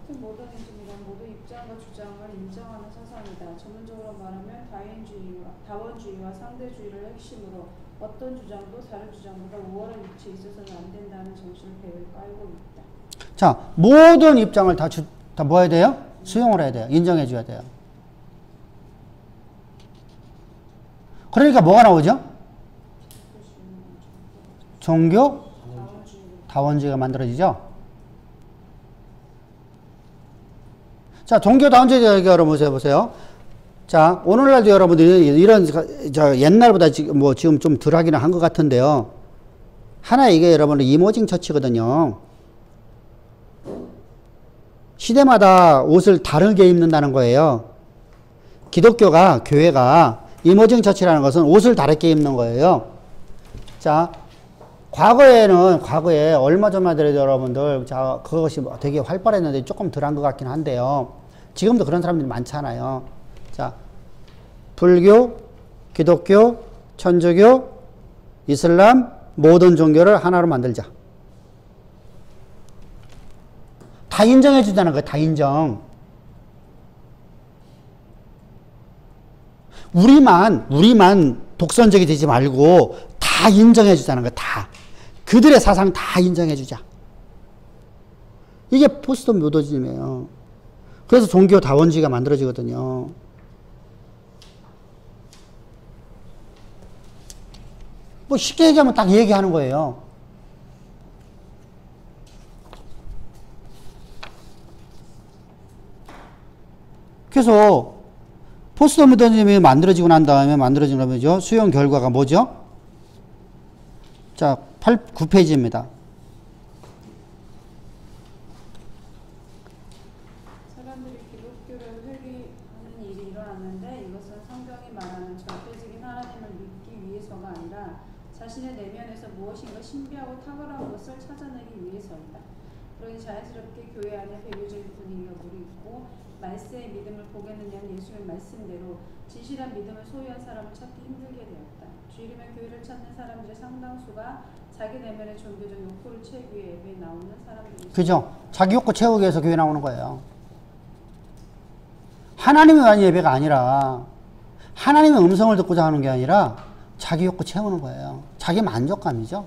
모더니즘이란 모두 입장과 주장을 인정하는 사상이다. 전문적으로 말하면 다원주의와 상대주의를 핵심으로 어떤 주장도 다른 주장보다 우월한 위치에 있어서는 안 된다는 정신을 배에 깔고 있다. 자, 모든 입장을 다 뭐 해야 돼요? 수용을 해야 돼요. 인정해 줘야 돼요. 그러니까 뭐가 나오죠? 종교 다원주의가 만들어지죠. 자, 종교 다원주의 여러분 보세요. 자, 오늘날도 여러분들이 이런 옛날보다 지금 좀 덜 하기는 한 것 같은데요. 하나 이게 여러분들 이모징 처치거든요. 시대마다 옷을 다르게 입는다는 거예요. 기독교가, 교회가 이모징 처치라는 것은 옷을 다르게 입는 거예요. 자, 과거에 얼마 전만 해도 여러분들, 자, 그것이 되게 활발했는데 조금 덜한 것 같긴 한데요. 지금도 그런 사람들이 많잖아요. 자, 불교, 기독교, 천주교, 이슬람, 모든 종교를 하나로 만들자. 다 인정해 주자는 거예요. 다 인정. 우리만 독선적이 되지 말고 다 인정해 주자는 거예요. 다. 그들의 사상 다 인정해 주자. 이게 포스트 모더니즘이에요. 그래서 종교 다원주의가 만들어지거든요. 뭐 쉽게 얘기하면 딱 얘기하는 거예요. 그래서 포스트 모더니즘이 만들어지고 난 다음에 만들어진 거죠. 수용 결과가 뭐죠? 자, 9페이지입니다. 사람들이 기독교를 회귀하는 일이 일어났는데 이것은 성경이 말하는 절대적인 하나님을 믿기 위해서가 아니라 자신의 내면에서 무엇인가 신비하고 탁월한 것을 찾아내기 위해서이다. 그러니 자연스럽게 교회 안에 배교적인 분위기가 무르익고 말세의 믿음을 보겠느냐는 예수의 말씀대로 진실한 믿음을 소유한 사람을 찾기 힘들게 되었다. 주일이면 교회를 찾는 사람들의 상당수가 자기 내면의 종교적 욕구를 채우기 위해 예배에 나오는 사람들이죠. 그죠? 자기 욕구 채우기 위해서 교회 나오는 거예요. 하나님이 위한 예배가 아니라 하나님의 음성을 듣고자 하는 게 아니라 자기 욕구 채우는 거예요. 자기 만족감이죠.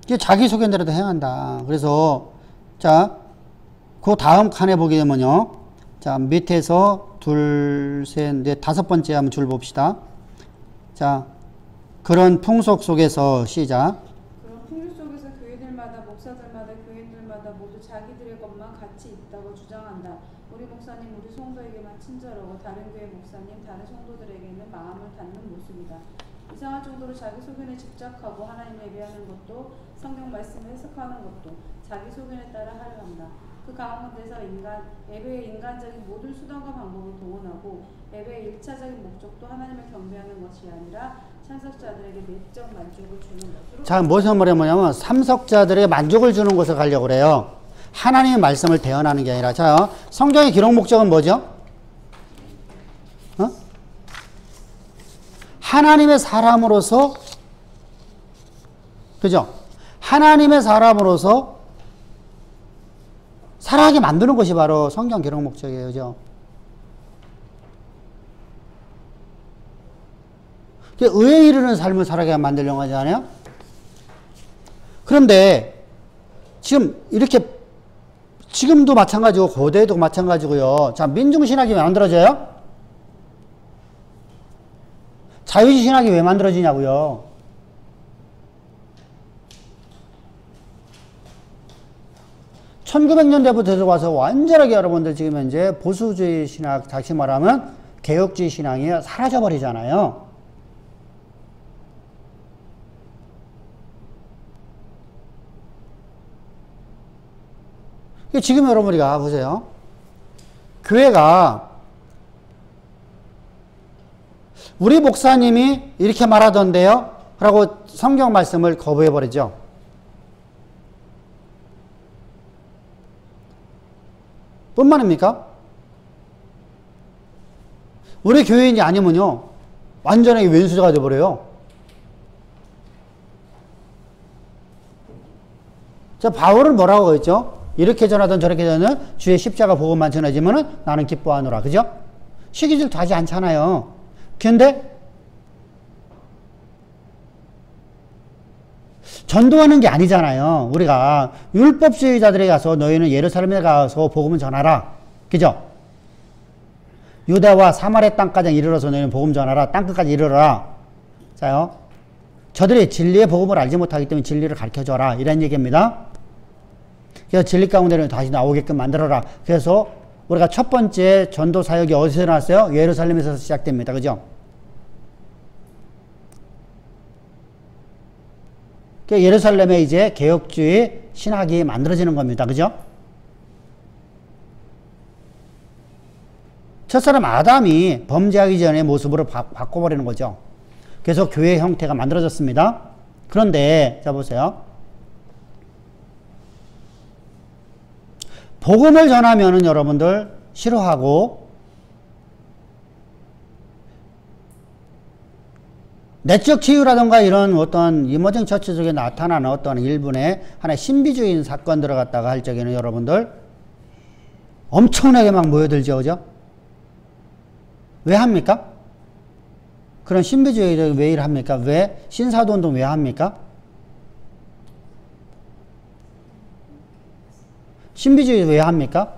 이게 자기 소견대로도 행한다. 그래서 자, 그 다음 칸에 보게 되면요. 자, 밑에서 둘, 셋, 넷, 다섯 번째 한번 줄 봅시다. 자, 그런 풍속 속에서 시작. 그런 풍류 속에서 교회들마다 목사들마다 교인들마다 모두 자기들의 것만 가치 있다고 주장한다. 우리 목사님 우리 성도에게만 친절하고 다른 교회 목사님 다른 성도들에게는 마음을 닫는 모습이다. 이상할 정도로 자기 소견에 집착하고 하나님 예배하는 것도 성경 말씀을 해석하는 것도 자기 소견에 따라 하려 한다. 그 가운데서 예배의 인간적인 모든 수단과 방법을 동원하고 예배의 1차적인 목적도 하나님을 경배하는 것이 아니라 참석자들에게 내적 만족을 주는 것으로. 자, 무슨 말이냐면 참석자들에게 만족을 주는 것을 가려고 그래요. 하나님의 말씀을 대언하는 게 아니라. 자, 성경의 기록 목적은 뭐죠? 하나님의 사람으로서, 그죠? 하나님의 사람으로서 살아가게 만드는 것이 바로 성경 기록 목적이에요. 그죠? 의에 이르는 삶을 살아가게 만들려고 하지 않아요? 그런데 지금 이렇게 지금도 마찬가지고 고대도 마찬가지고요. 자, 민중신학이 왜 만들어져요? 자유신학이 왜 만들어지냐고요. (1900년대부터) 들어와서 완전하게 여러분들 지금 현재 보수주의 신학, 다시 말하면 개혁주의 신앙이 사라져버리잖아요. 지금 여러분이가 보세요. 교회가 우리 목사님이 이렇게 말하던데요? 라고 성경 말씀을 거부해버리죠. 뿐만입니까? 우리 교회인이 아니면요, 완전하게 왼수자가 되어버려요. 자, 바울은 뭐라고 했죠? 이렇게 전하든 저렇게 전하든 주의 십자가 복음만 전해지면은 나는 기뻐하노라. 그죠? 시기질도 하지 않잖아요. 근데 전도하는 게 아니잖아요. 우리가 율법주의자들에 가서 너희는 예루살렘에 가서 복음을 전하라. 그죠? 유다와 사마리아 땅까지 이르러서 너희는 복음 전하라. 땅끝까지 이르러라. 자요. 저들이 진리의 복음을 알지 못하기 때문에 진리를 가르쳐줘라. 이런 얘기입니다. 그래서 진리 가운데는 다시 나오게끔 만들어라. 그래서 우리가 첫 번째 전도 사역이 어디서 나왔어요? 예루살렘에서 시작됩니다. 그죠? 예루살렘에 이제 개혁주의 신학이 만들어지는 겁니다. 그죠? 첫사람 아담이 범죄하기 전에 모습으로 바꿔버리는 거죠. 그래서 교회 형태가 만들어졌습니다. 그런데 자 보세요. 복음을 전하면은 여러분들 싫어하고 내적 치유라든가 이런 어떤 이머징 처치 속에 나타나는 어떤 일본의 하나의 신비주의인 사건들을 갖다가 할 적에는 여러분들 엄청나게 막 모여들죠. 그죠? 왜 합니까? 그런 신비주의를 왜 합니까? 왜 신사도 운동 왜 합니까? 신비주의 왜 합니까?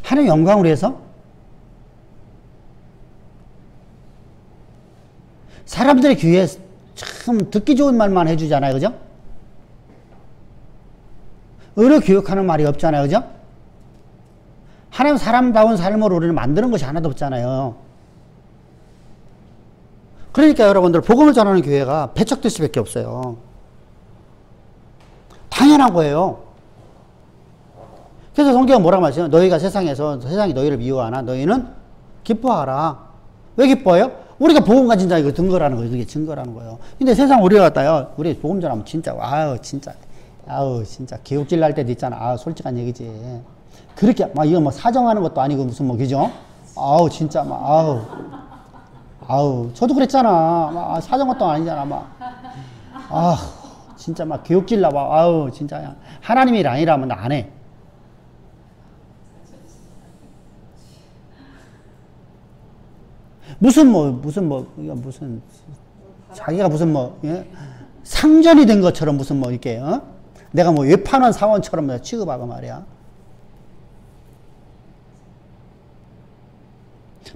하나님 영광을 위해서? 사람들의 귀에 참 듣기 좋은 말만 해주잖아요. 그죠? 의로 교육하는 말이 없잖아요. 그죠? 하나님 사람다운 삶으로 우리를 만드는 것이 하나도 없잖아요. 그러니까 여러분들 복음을 전하는 교회가 배척될 수밖에 없어요. 당연한 거예요. 그래서 성경은 뭐라고 말하죠? 너희가 세상에서 세상이 너희를 미워하나 너희는 기뻐하라. 왜 기뻐해요? 우리가 복음 가진 자 이거 증거라는 거예요. 그게 증거라는 거예요. 근데 세상 우리가 갖다요. 우리 복음 전하면 진짜 진짜 개욕질 날 때도 있잖아. 솔직한 얘기지. 그렇게 막 이거 뭐 사정하는 것도 아니고 무슨 뭐 그죠? 진짜 막 저도 그랬잖아. 사정 것도 아니잖아. 진짜 막 개욕질 나봐. 진짜 하나님이 아니라면 안 해. 자기가 예? 상전이 된 것처럼 이렇게, 내가 외판원 사원처럼 취급하고 말이야.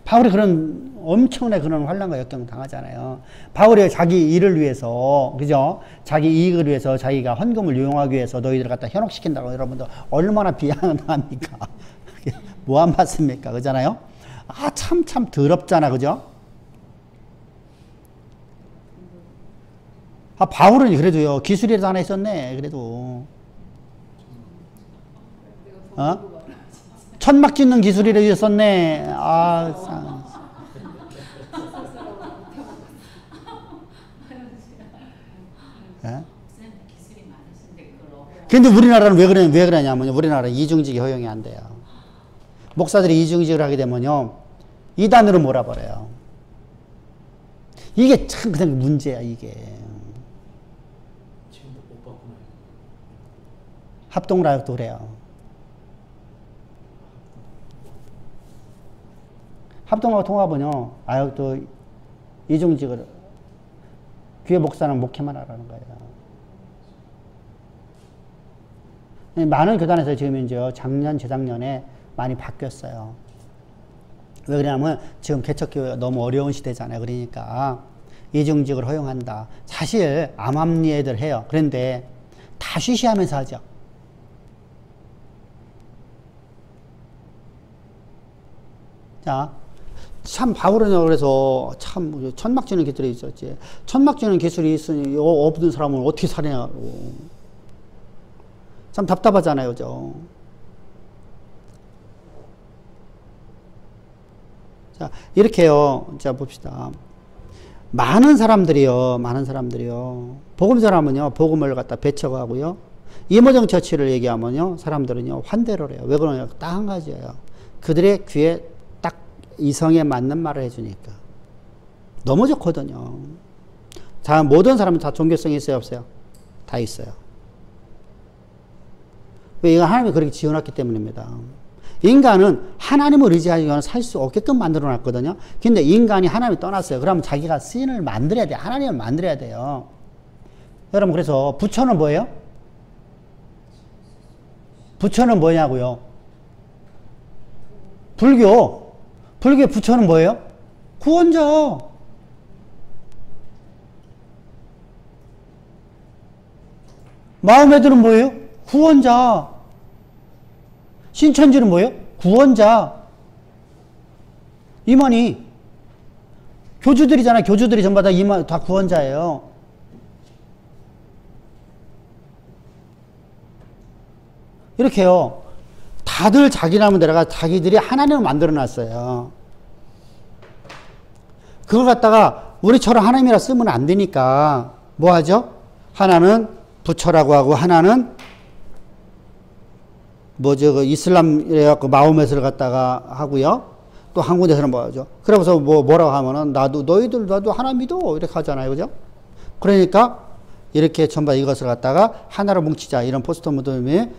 바울이 그런 엄청나게 그런 환난과 역경을 당하잖아요. 바울이 자기 일을 위해서, 그죠? 자기 이익을 위해서 자기가 헌금을 이용하기 위해서 너희들 갖다 현혹시킨다고 여러분들 얼마나 비난합니까? 뭐 안 받습니까? 그잖아요? 참 더럽잖아. 그죠? 바울은 그래도요, 기술이라도 하나 있었네. 그래도. 천막 짓는 기술이라도 있었네. 근데 우리나라는 왜 그러냐면요. 우리나라 이중직이 허용이 안 돼요. 목사들이 이중직을 하게 되면요. 이단으로 몰아버려요. 이게 참 그냥 문제야, 이게. 합동라역도 그래요. 합동하고 통합은요, 아역도 이중직을, 교회 목사는 목회만 하라는 거예요. 많은 교단에서 지금 이제 작년, 재작년에 많이 바뀌었어요. 왜 그러냐면 지금 개척교회가 너무 어려운 시대잖아요. 그러니까 이중직을 허용한다. 사실 암암리애들 해요. 그런데 다 쉬쉬하면서 하죠. 자, 참 바울은 그래서 참 천막 지는 기술이 있었지. 천막 지는 기술이 있으니 없는 사람은 어떻게 사냐고. 참 답답하잖아요. 그죠? 자, 이렇게요. 자, 봅시다. 많은 사람들이요. 복음 전하면요. 복음을 갖다 배척하고요. 이모정 처치를 얘기하면요. 사람들은요. 환대를 해요. 왜 그러냐. 딱 한 가지예요. 그들의 귀에 딱 이성에 맞는 말을 해주니까. 너무 좋거든요. 자, 모든 사람은 다 종교성이 있어요? 없어요? 다 있어요. 왜? 이거 하나님이 그렇게 지어놨기 때문입니다. 인간은 하나님을 의지하기는 살 수 없게끔 만들어 놨거든요. 근데 인간이 하나님을 떠났어요. 그러면 자기가 신을 만들어야 돼요. 하나님을 만들어야 돼요. 여러분, 그래서 부처는 뭐예요? 부처는 뭐냐고요? 불교의 부처는 뭐예요? 구원자. 마음에들은 뭐예요? 구원자. 신천지는 뭐예요? 구원자. 이만희. 교주들이잖아. 교주들이 전부 다 구원자예요. 이렇게요. 다들 자기 나무 데다가 자기들이 하나님을 만들어 놨어요. 그걸 갖다가 우리처럼 하나님이라 쓰면 안 되니까 뭐 하죠? 하나는 부처라고 하고 하나는 그 이슬람이래갖고 마호메트를 갖다가 하고요. 또 한 군데서는 뭐 하죠? 그러면서 뭐라고 하면은 너희들 하나 믿어. 이렇게 하잖아요. 그죠? 그러니까 이렇게 전부 이것을 갖다가 하나로 뭉치자. 이런 포스트모더니즘의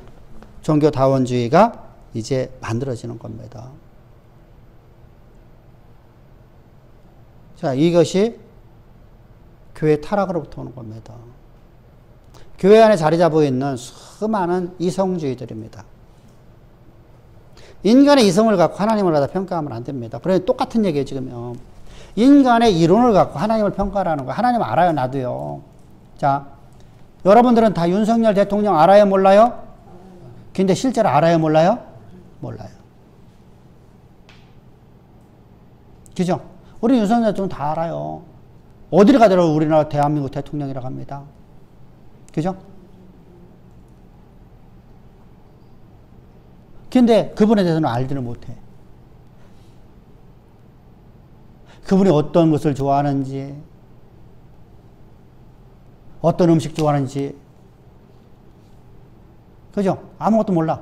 종교다원주의가 이제 만들어지는 겁니다. 자, 이것이 교회 타락으로부터 오는 겁니다. 교회 안에 자리 잡고 있는 수많은 이성주의들입니다. 인간의 이성을 갖고 하나님을 갖다 평가하면 안 됩니다. 그러니 똑같은 얘기예요, 지금요. 인간의 이론을 갖고 하나님을 평가하라는 거예요. 하나님 알아요, 나도요. 자, 여러분들은 다 윤석열 대통령 알아요, 몰라요? 근데 실제로 알아요, 몰라요? 몰라요. 그죠? 우리 윤석열 대통령 다 알아요. 어디를 가더라도 우리나라 대한민국 대통령이라고 합니다. 그죠? 근데 그분에 대해서는 알지는 못해. 그분이 어떤 것을 좋아하는지, 어떤 음식 좋아하는지, 그죠? 아무것도 몰라.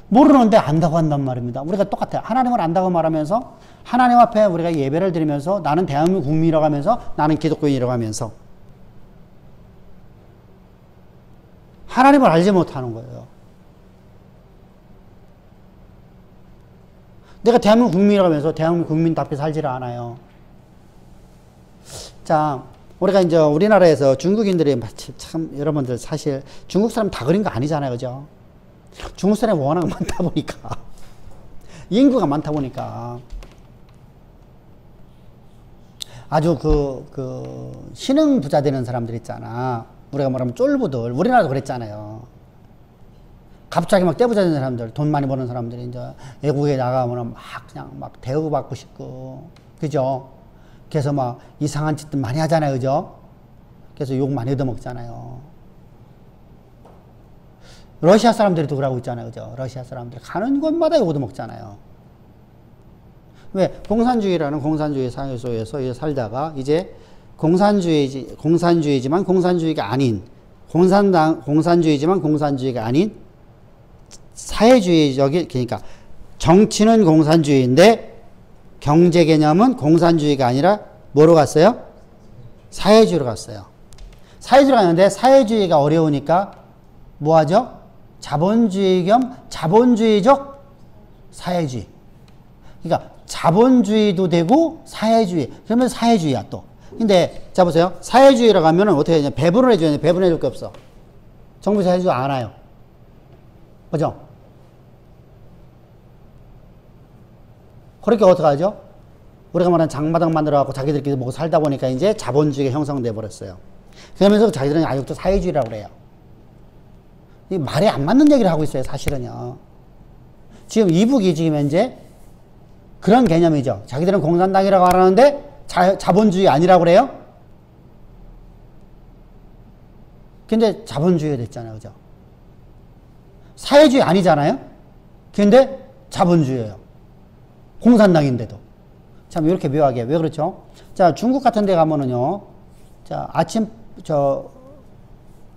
모르는데 안다고 한단 말입니다. 우리가 똑같아요. 하나님을 안다고 말하면서 하나님 앞에 우리가 예배를 드리면서 나는 대한민국 국민이라고 하면서 나는 기독교인이라고 하면서 하나님을 알지 못하는 거예요. 내가 대한민국 국민이라고 하면서 대한민국 국민답게 살지를 않아요. 자, 우리가 이제 우리나라에서 중국인들이 참 여러분들 사실 중국 사람 다 그런 거 아니잖아요. 그죠? 중국 사람이 워낙 많다 보니까 인구가 많다 보니까 아주 신흥 부자 되는 사람들 있잖아. 우리가 말하면 쫄부들. 우리나라도 그랬잖아요. 갑자기 막 떼부자 되는 사람들, 돈 많이 버는 사람들이 이제 외국에 나가면 그냥 대우받고 싶고, 그죠? 그래서 막 이상한 짓들 많이 하잖아요. 그죠? 그래서 욕 많이 얻어먹잖아요. 러시아 사람들이 또 그러고 있잖아요. 그죠? 러시아 사람들 가는 곳마다 욕 얻어먹잖아요. 왜? 공산주의라는 공산주의 사회 속에서 살다가 이제 공산주의지만 공산주의가 아닌, 공산주의지만 공산주의가 아닌 사회주의적인, 그러니까 정치는 공산주의인데 경제 개념은 공산주의가 아니라 뭐로 갔어요? 사회주의로 갔어요. 사회주의로 갔는데 사회주의가 어려우니까 뭐 하죠? 자본주의 겸 자본주의적 사회주의. 그러니까 자본주의도 되고 사회주의. 그러면 사회주의야 또. 근데 자 보세요. 사회주의라고 하면은 어떻게 하냐? 배분을 해줘야 돼. 배분해 줄 게 없어. 정부에서 해주지 않아요. 그죠? 그렇게 어떻게 하죠? 우리가 말하는 장마당 만들어갖고 자기들끼리 먹고 살다 보니까 이제 자본주의가 형성돼 버렸어요. 그러면서 자기들은 아직도 사회주의라고 그래요. 이 말이 안 맞는 얘기를 하고 있어요, 사실은요. 지금 이북이 지금 현재 그런 개념이죠. 자기들은 공산당이라고 하는데 자본주의 아니라고 그래요? 근데 자본주의가 됐잖아요, 그죠? 사회주의 아니잖아요? 근데 자본주의예요. 공산당인데도. 참 이렇게 묘하게. 왜 그렇죠? 자, 중국 같은 데 가면은요. 자, 아침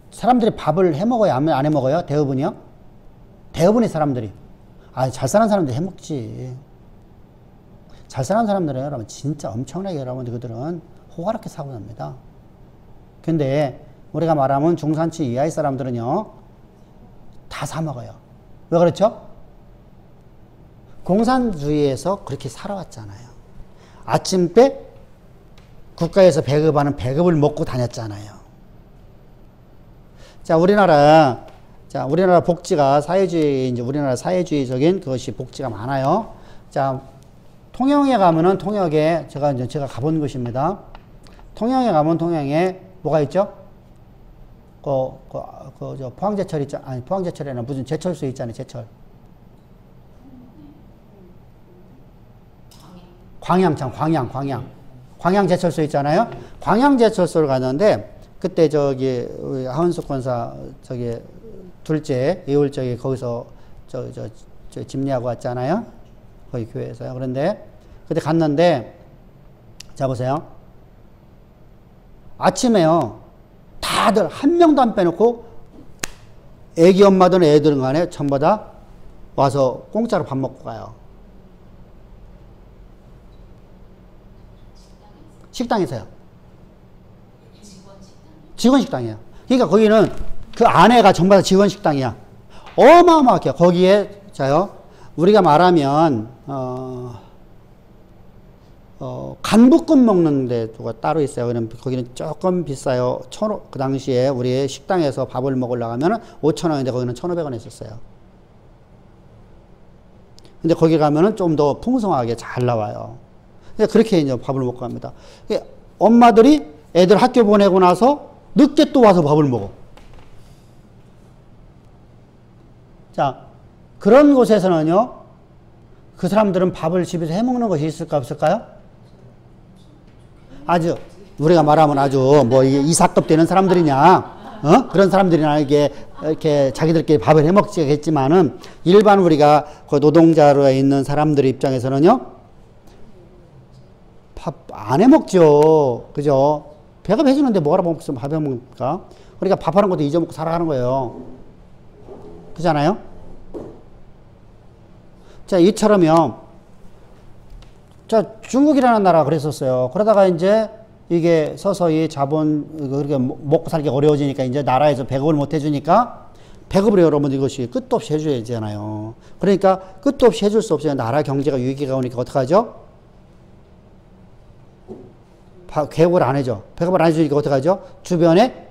사람들이 밥을 해 먹어요? 안 해 먹어요? 대부분이요? 대부분의 사람들이. 잘 사는 사람들이 해 먹지. 잘 사는 사람들은 여러분 진짜 엄청나게 여러분들 그들은 호가롭게 사고 납니다. 근데 우리가 말하면 중산층 이하의 사람들은요. 다 사 먹어요. 왜 그렇죠? 공산주의에서 그렇게 살아왔잖아요. 아침 때 국가에서 배급하는 배급을 먹고 다녔잖아요. 자, 우리나라 복지가 이제 우리나라 사회주의적인 그것이 복지가 많아요. 자, 통영에 가면은 통영에 제가 가본 곳입니다. 통영에 가면 통영에 뭐가 있죠? 포항제철 있잖아. 아니, 포항제철에는 무슨 제철소 있잖아요, 제철. 광양제철소 있잖아요. 광양제철소를 갔는데, 그때 우리 하은숙 권사, 둘째, 예울적이 거기서, 집례하고 왔잖아요. 거기 교회에서요. 그런데, 그때 갔는데, 자, 보세요. 아침에요. 다들 한 명도 안 빼놓고, 애기 엄마든 애들은 간에 전부 다 와서 공짜로 밥 먹고 가요. 식당에서요. 직원 식당이에요. 그러니까 거기는 그 안에가 전부 다 직원 식당이야. 어마어마하게. 거기에, 우리가 말하면, 간볶음 먹는 데가 따로 있어요. 거기는 조금 비싸요. 그 당시에 우리 식당에서 밥을 먹으려고 하면 5,000원인데 거기는 1,500원 했었어요. 근데 거기 가면은 좀 더 풍성하게 잘 나와요. 그렇게 이제 밥을 먹고 갑니다. 엄마들이 애들 학교 보내고 나서 늦게 또 와서 밥을 먹어. 자, 그런 곳에서는요, 그 사람들은 밥을 집에서 해 먹는 것이 있을까, 없을까요? 아주, 우리가 말하면 아주 이사급 되는 사람들이냐, 그런 사람들이나 이렇게 자기들끼리 밥을 해 먹지겠지만은, 일반 우리가 그 노동자로 있는 사람들 입장에서는요, 밥 안 해 먹죠. 그죠? 배가 배주는데 뭐하러 먹으면 밥 해 먹습니까? 그러니까 밥하는 것도 잊어먹고 살아가는 거예요. 그잖아요? 자, 이처럼요. 자, 중국이라는 나라가 그랬었어요. 그러다가 이제 이게 서서히 그렇게 먹고 살기 어려워지니까 이제 나라에서 배급을 못 해주니까 배급을 여러분 이것이 끝도 없이 해줘야 되잖아요. 그러니까 끝도 없이 해줄 수 없어요. 나라 경제가 위기가 오니까 어떡하죠? 배급을 안 해줘. 배급을 안 해주니까 어떡하죠? 주변에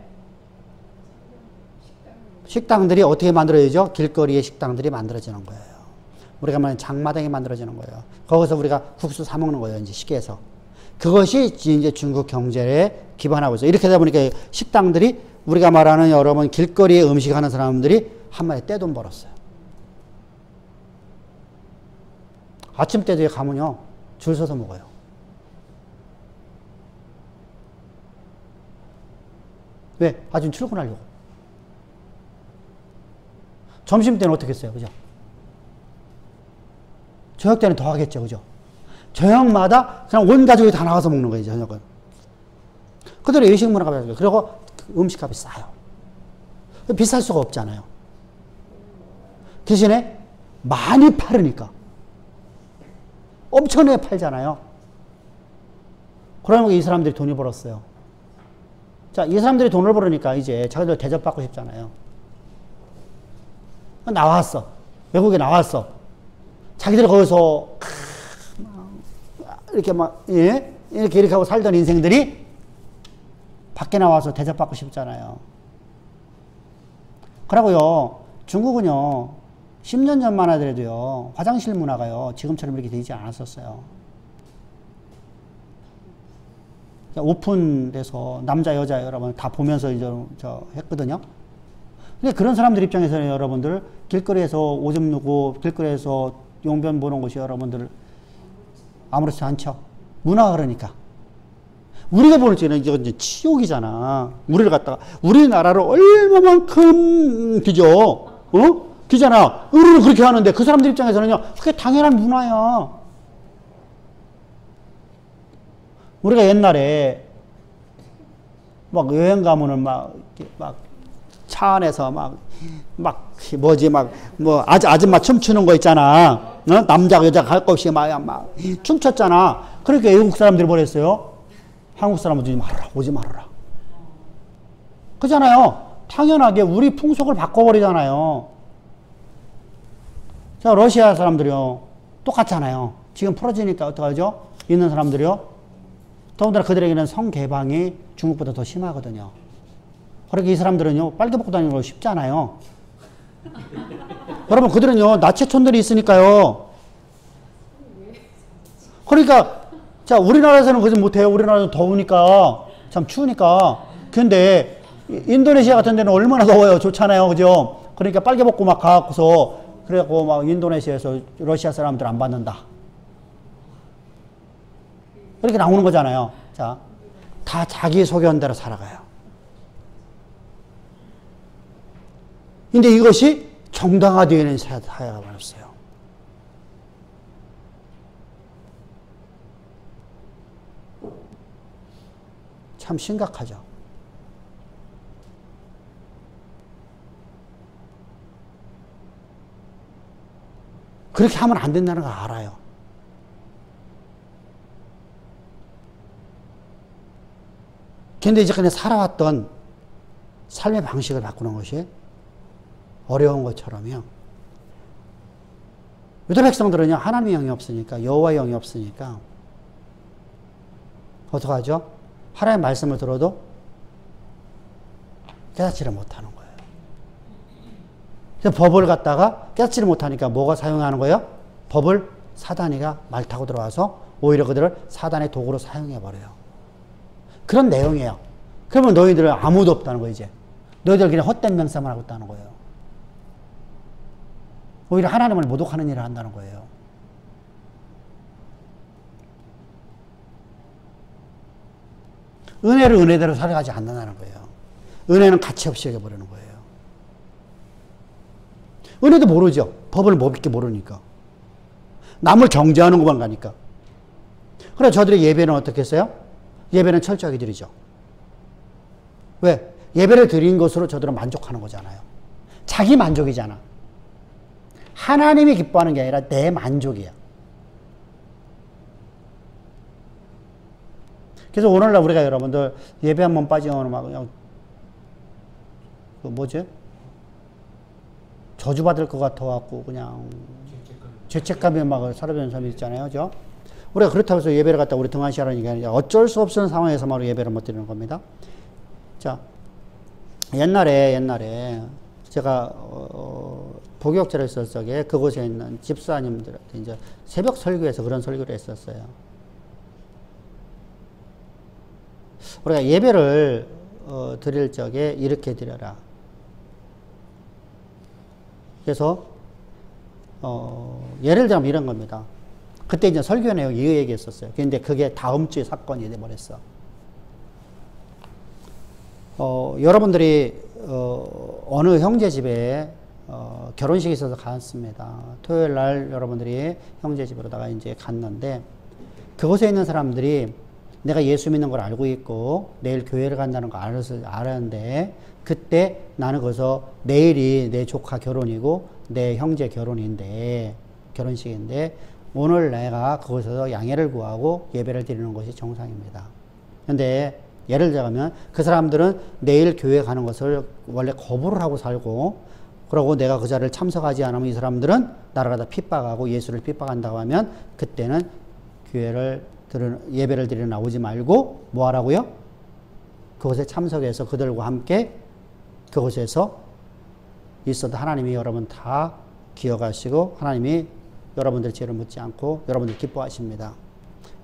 식당들이 어떻게 만들어지죠? 길거리에 식당들이 만들어지는 거예요. 우리가 말하는 장마당이 만들어지는 거예요. 거기서 우리가 국수 사 먹는 거예요. 이제 시계에서. 그것이 이제 중국 경제에 기반하고 있어요. 이렇게 되다 보니까 식당들이 우리가 말하는 여러분 길거리에 음식 하는 사람들이 한 마리 떼돈 벌었어요. 아침 때도 가면요. 줄 서서 먹어요. 왜? 아침 출근하려고. 점심 때는 어떻게 했어요? 그죠? 저녁 때는 더 하겠죠. 그죠? 저녁마다 그냥 온 가족이 다 나가서 먹는 거예요. 저녁은. 그대로 외식 문화가 바뀌어요. 그리고 음식값이 싸요. 비쌀 수가 없잖아요. 대신에 많이 팔으니까. 엄청나게 팔잖아요. 그러면 이 사람들이 돈을 벌었어요. 자, 이 사람들이 돈을 벌으니까 이제 자기들 대접받고 싶잖아요. 나왔어. 외국에 나왔어. 자기들 거기서 이렇게 이렇게 하고 살던 인생들이 밖에 나와서 대접받고 싶잖아요. 그러고요, 중국은요, 10년 전만 하더라도요, 화장실 문화가요, 지금처럼 이렇게 되지 않았었어요. 오픈돼서 남자, 여자 여러분 다 보면서 이제 했거든요. 근데 그런 사람들 입장에서는 여러분들 길거리에서 오줌 누고 길거리에서 용변 보는 것이 여러분들 아무렇지 않죠. 문화가 그러니까. 우리가 보는 때는 이건 이제 치욕이잖아. 우리나라를 얼마만큼 그죠? 그잖아. 우리는 그렇게 하는데 그 사람들 입장에서는요, 그게 당연한 문화야. 우리가 옛날에 막 여행 가면은 막 차 안에서 아줌마 춤추는 거 있잖아. 어? 남자 여자 갈 것 없이 막 춤췄잖아. 그러니까 외국 사람들이 뭐랬어요? 한국 사람은 오지 말아라. 그잖아요. 당연하게 우리 풍속을 바꿔버리잖아요. 자, 러시아 사람들이요. 똑같잖아요. 지금 풀어지니까 어떡하죠? 있는 사람들이요. 더군다나 그들에게는 성개방이 중국보다 더 심하거든요. 그러니까 이 사람들은요, 빨개 벗고 다니는 거 쉽잖아요. 여러분, 그들은요, 나치촌들이 있으니까요. 그러니까, 자, 우리나라에서는 그러지 못해요. 우리나라는 더우니까, 참 추우니까. 근데, 인도네시아 같은 데는 얼마나 더워요. 좋잖아요. 그죠? 그러니까 빨개 벗고 막 가갖고서, 그래갖고 막 인도네시아에서 러시아 사람들 안 받는다. 이렇게 나오는 거잖아요. 자, 다 자기 소견대로 살아가요. 근데 이것이 정당화되어 있는 사회가 많았어요. 참 심각하죠. 그렇게 하면 안 된다는 걸 알아요. 근데 이제까지 살아왔던 삶의 방식을 바꾸는 것이 어려운 것처럼요. 유다 백성들은요, 하나님의 영이 없으니까, 여호와의 영이 없으니까, 어떡하죠? 하나님의 말씀을 들어도 깨닫지를 못하는 거예요. 그래서 법을 갖다가 깨닫지를 못하니까 뭐가 사용하는 거예요? 법을 사단이가 말 타고 들어와서 오히려 그들을 사단의 도구로 사용해버려요. 그런 내용이에요. 그러면 너희들은 아무도 없다는 거예요, 이제. 너희들 그냥 헛된 명상만 하고 있다는 거예요. 오히려 하나님을 모독하는 일을 한다는 거예요. 은혜를 은혜대로 살아가지 않는다는 거예요. 은혜는 가치 없이 여겨버리는 거예요. 은혜도 모르죠. 법을 몹게 모르니까. 남을 정죄하는 것만 가니까. 그래, 저들의 예배는 어떻게 했어요? 예배는 철저하게 드리죠. 왜? 예배를 드린 것으로 저들은 만족하는 거잖아요. 자기 만족이잖아. 하나님이 기뻐하는 게 아니라 내 만족이야. 그래서 오늘날 우리가 여러분들 예배 한번 빠지면 막 그냥 저주받을 것 같아갖고 그냥 죄책감에 막 사로잡는 사람이 있잖아요. 그죠? 우리가 그렇다고 해서 예배를 갖다 우리 등한시하라는 게 아니라 어쩔 수 없는 상황에서만 예배를 못 드리는 겁니다. 자, 옛날에 제가 복역제를 했을 적에 그곳에 있는 집사님들한테 이제 새벽 설교에서 그런 설교를 했었어요. 우리가 예배를 드릴 적에 이렇게 드려라. 그래서 예를 들면 이런 겁니다. 그때 이제 설교 내용 이 얘기했었어요. 근데 그게 다음 주에 사건이 돼버렸어. 여러분들이 어느 형제 집에 결혼식이 있어서 갔습니다. 토요일 날 여러분들이 형제 집으로다가 이제 갔는데 그곳에 있는 사람들이 내가 예수 믿는 걸 알고 있고 내일 교회를 간다는 거 알았는데 그때 나는 거기서 내일이 내 조카 결혼이고 내 형제 결혼식인데 오늘 내가 그곳에서 양해를 구하고 예배를 드리는 것이 정상입니다. 근데 예를 들자면 그 사람들은 내일 교회 가는 것을 원래 거부를 하고 살고 그러고 내가 그 자리를 참석하지 않으면 이 사람들은 나를 갖다 핍박하고 예수를 핍박한다고 하면 그때는 예배를 드리러 나오지 말고 뭐 하라고요? 그곳에 참석해서 그들과 함께 그곳에서 있어도 하나님이 여러분 다 기억하시고 하나님이 여러분들 죄를 묻지 않고 여러분들 기뻐하십니다.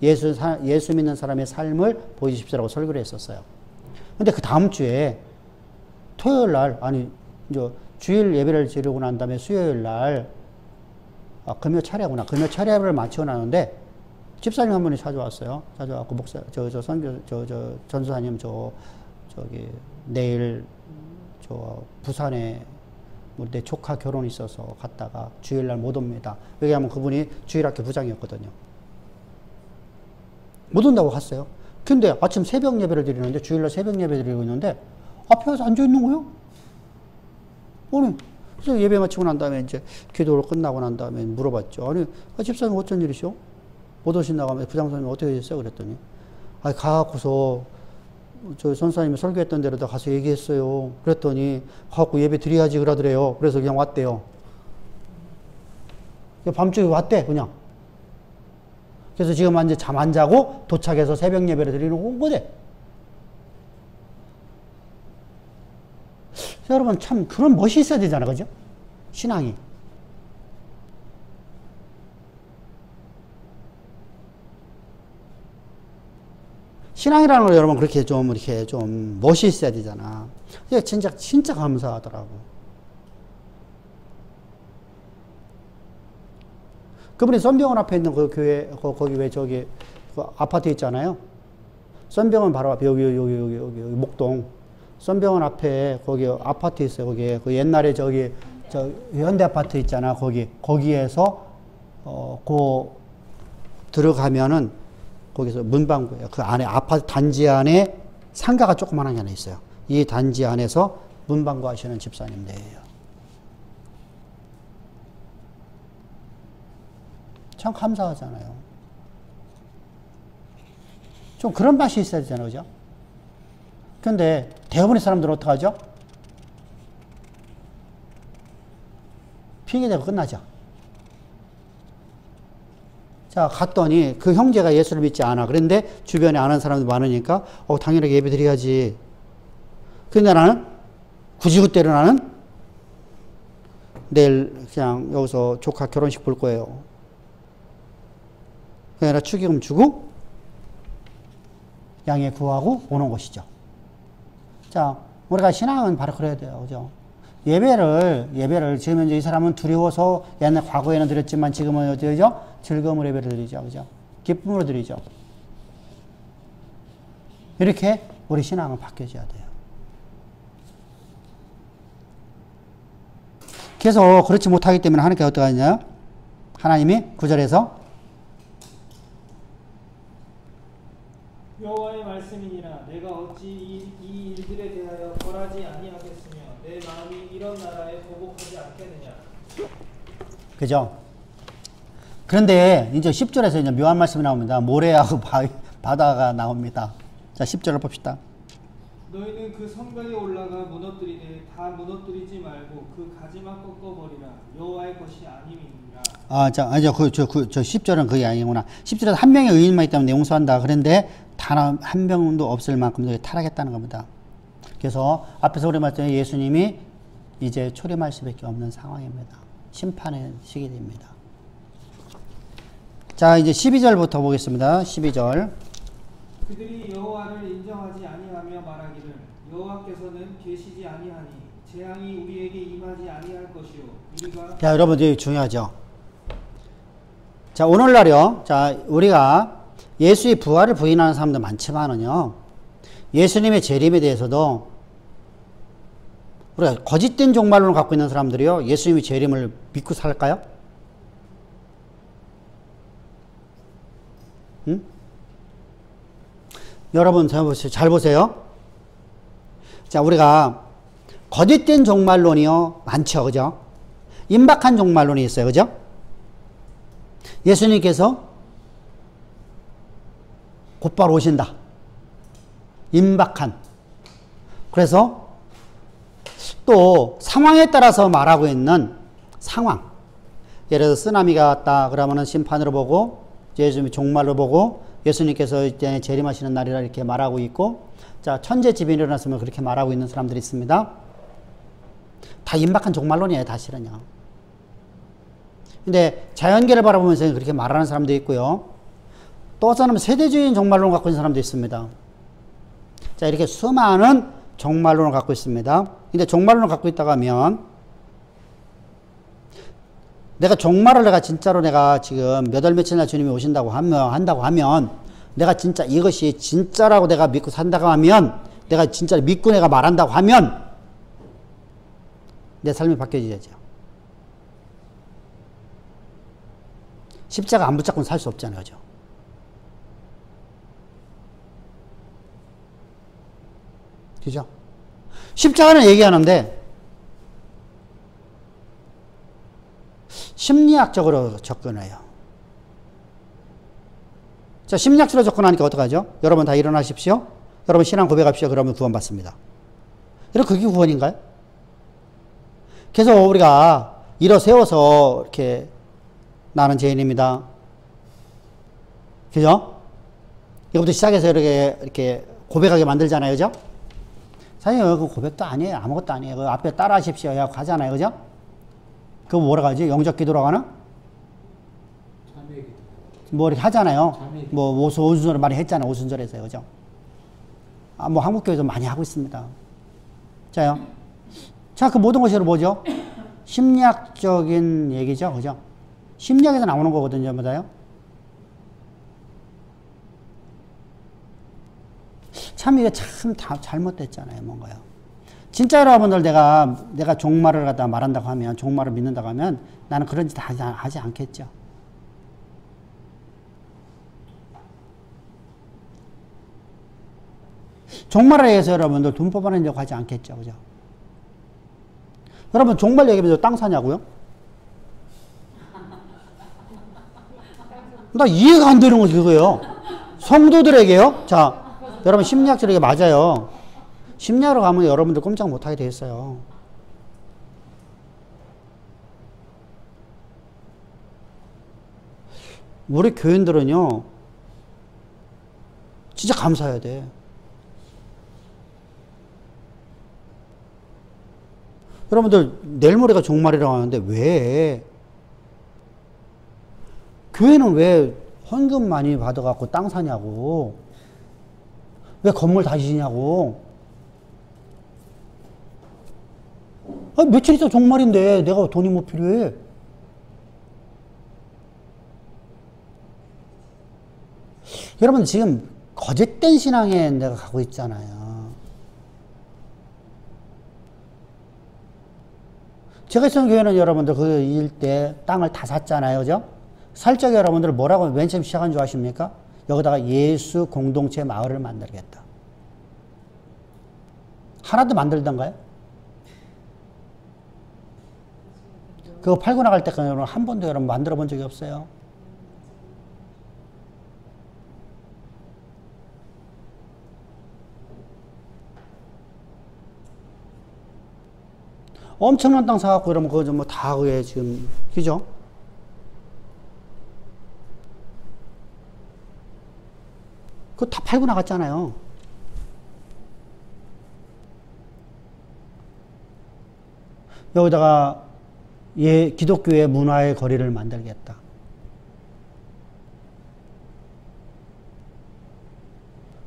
예수 믿는 사람의 삶을 보여주십시오라고 설교를 했었어요. 근데 그 다음 주에 토요일 날, 이제 주일 예배를 지르고 난 다음에 수요일 날, 금요 차례구나. 금요 차례를 마치고 나는데 집사님 한 분이 찾아왔어요. 찾아왔고, 전수사님, 내일, 부산에 뭐 내 조카 결혼이 있어서 갔다가 주일날 못 옵니다. 왜냐하면 그분이 주일학교 부장이었거든요. 못 온다고 갔어요. 근데 아침 새벽 예배를 드리는데, 주일날 새벽 예배 드리고 있는데 앞에 와서 앉아 있는 거예요. 아니, 그래서 예배 마치고 난 다음에 이제 기도를 끝나고 난 다음에 물어봤죠. 아니, 집사님 어쩐 일이시오? 못 오신다고 하면 부장선생님 어떻게 되셨어요? 그랬더니, 아니, 가갖고서 저 선사님이 설교했던 데로다 가서 얘기했어요. 그랬더니 가갖고 예배 드려야지 그러더래요. 그래서 그냥 왔대요. 밤중에 왔대, 그냥. 그래서 지금 이제 잠 안 자고 도착해서 새벽 예배를 드리는 온 거대. 여러분, 참 그런 멋이 있어야 되잖아, 그죠? 신앙이. 신앙이라는 거 여러분 그렇게 좀 이렇게 좀 멋이 있어야 되잖아. 진짜 감사하더라고. 그분이 선병원 앞에 있는 그 교회, 거기 왜 저기 그 아파트 있잖아요. 선병원 바로 앞에 여기 목동. 선병원 앞에 거기 아파트 있어요. 거기 그 옛날에 저기 저 현대 아파트 있잖아. 거기에서 그 들어가면은 거기서 문방구예요. 그 안에 아파트 단지 안에 상가가 조그만한 게 하나 있어요. 이 단지 안에서 문방구 하시는 집사님들이에요. 참 감사하잖아요. 좀 그런 맛이 있어야 되잖아요. 그죠? 근데 대부분의 사람들은 어떡하죠? 핑계대고 끝나죠. 자, 갔더니 그 형제가 예수를 믿지 않아. 그런데 주변에 아는 사람들 많으니까 당연하게 예배 드려야지. 근데 나는 굳이 그때로 나는 내일 그냥 여기서 조카 결혼식 볼 거예요. 그냥 축의금 주고 양해 구하고 오는 것이죠. 자, 우리가 신앙은 바로 그래야 돼요. 그죠? 예배를 지금 현재 이 사람은 두려워서 옛날 과거에는 드렸지만 지금은 어디죠? 즐거움으로 예배를 드리죠. 그죠? 기쁨으로 드리죠. 이렇게 우리 신앙은 바뀌어져야 돼요. 그래서 그렇지 못하기 때문에 하나님께서 어떻게 하느냐? 하나님이 9절에서 여호와의 말씀이니라 내가 어찌 이 일들에 대하여 벌하지 아니하겠으며 내 마음이 이런 나라에 보복하지 않겠느냐. 그죠? 그런데 이제 10절에서 이제 묘한 말씀이 나옵니다. 모래하고 바다가 나옵니다. 자, 10절을 봅시다. 너희는 그 성벽에 올라가 무너뜨리되 다 무너뜨리지 말고 그 가지만 꺾어버리라. 여호와의 것이 아님이니라. 자, 저 10절은 그게 아니구나. 10절에서 한 명의 의인만 있다면 용서한다. 그런데 단 한 명도 없을 만큼 타락했다는 겁니다. 그래서 앞에서 우리 말했던 예수님이 이제 초림할 수밖에 없는 상황입니다. 심판의 시기입니다. 자, 이제 12절부터 보겠습니다. 12절. 그들이 여호와를 인정하지 아니하며 말하기를 여호와께서는 계시지 아니하니 재앙이 우리에게 임하지 아니할 것이요 우리가. 자, 여러분 이게 중요하죠. 자, 오늘날요. 자, 우리가 예수의 부활을 부인하는 사람도 많지만은요. 예수님의 재림에 대해서도 우리가 거짓된 종말론을 갖고 있는 사람들이요. 예수님의 재림을 믿고 살까요? 응? 여러분 잘 보세요. 자, 우리가 거짓된 종말론이요. 많죠. 그죠? 임박한 종말론이 있어요. 그죠? 예수님께서 곧바로 오신다. 임박한. 그래서 또 상황에 따라서 말하고 있는 상황. 예를 들어서 쓰나미가 왔다 그러면은 심판으로 보고 예수님이 종말로 보고 예수님께서 이제 재림하시는 날이라 이렇게 말하고 있고, 자, 천재지변이 일어났으면 그렇게 말하고 있는 사람들이 있습니다. 다 임박한 종말론이에요, 사실은요. 근데 자연계를 바라보면서 그렇게 말하는 사람도 있고요. 또 어쩌면 세대주의인 종말론을 갖고 있는 사람도 있습니다. 자, 이렇게 수많은 종말론을 갖고 있습니다. 근데 종말론을 갖고 있다고 하면 내가 종말을 내가 진짜로 내가 지금 몇 월 며칠 날 주님이 오신다고 하면 내가 진짜 이것이 진짜라고 내가 믿고 산다고 하면 내가 진짜 믿고 내가 말한다고 하면 내 삶이 바뀌어야죠. 십자가 안 붙잡고는 살 수 없잖아요. 그죠? 그죠? 십자가는 얘기하는데 심리학적으로 접근해요. 자, 심리학적으로 접근하니까 어떡하죠? 여러분 다 일어나십시오. 여러분 신앙 고백합시오. 그러면 구원받습니다. 이런 그게 구원인가요? 그래서 우리가 일어세워서 이렇게 나는 죄인입니다. 그죠? 이것부터 시작해서 이렇게 고백하게 만들잖아요. 그죠? 사실 그 고백도 아니에요. 아무것도 아니에요. 그 앞에 따라 하십시오. 하고 하잖아요. 그죠? 그거 뭐라고 하지? 영적 기도라고 하나? 뭐 이렇게 하잖아요. 뭐 오순절을 많이 했잖아요. 오순절에서요. 그죠? 아, 뭐 한국교회도 많이 하고 있습니다. 자요. 자, 그 모든 것이 뭐죠? 심리학적인 얘기죠. 그죠? 심리학에서 나오는 거거든요. 뭐다요? 참 이게 참 다 잘못됐잖아요. 뭔가요? 진짜 여러분들 내가 종말을 갖다 말한다고 하면, 종말을 믿는다고 하면 나는 그런 짓 하지 않겠죠. 종말에 의해서 여러분들 돈 뽑아내려고 하지 않겠죠. 그죠? 여러분 종말 얘기하면서 땅 사냐고요? 나 이해가 안 되는 건 그거예요. 성도들에게요? 자, 여러분 심리학적으로 맞아요. 심리학으로 가면 여러분들 꼼짝 못하게 돼 있어요. 우리 교인들은요, 진짜 감사해야 돼. 여러분들 내일 모레가 종말이라고 하는데 왜 교회는 왜 헌금 많이 받아갖고 땅 사냐고, 왜 건물 다 지냐고. 아, 며칠 있어 종말인데 내가 돈이 뭐 필요해. 여러분 지금 거짓된 신앙에 내가 가고 있잖아요. 제가 있던 교회는 여러분들 그 일대 땅을 다 샀잖아요. 그죠? 살 적에 여러분들 뭐라고 맨 처음 시작한 줄 아십니까? 여기다가 예수 공동체 마을을 만들겠다. 하나도 만들던가요? 그거 팔고 나갈 때까지 여러분 한 번도 여러분 만들어 본 적이 없어요. 엄청난 땅 사갖고 이러면 그거 뭐 다 그게 지금, 그죠? 그거 다 팔고 나갔잖아요. 여기다가 기독교의 문화의 거리를 만들겠다.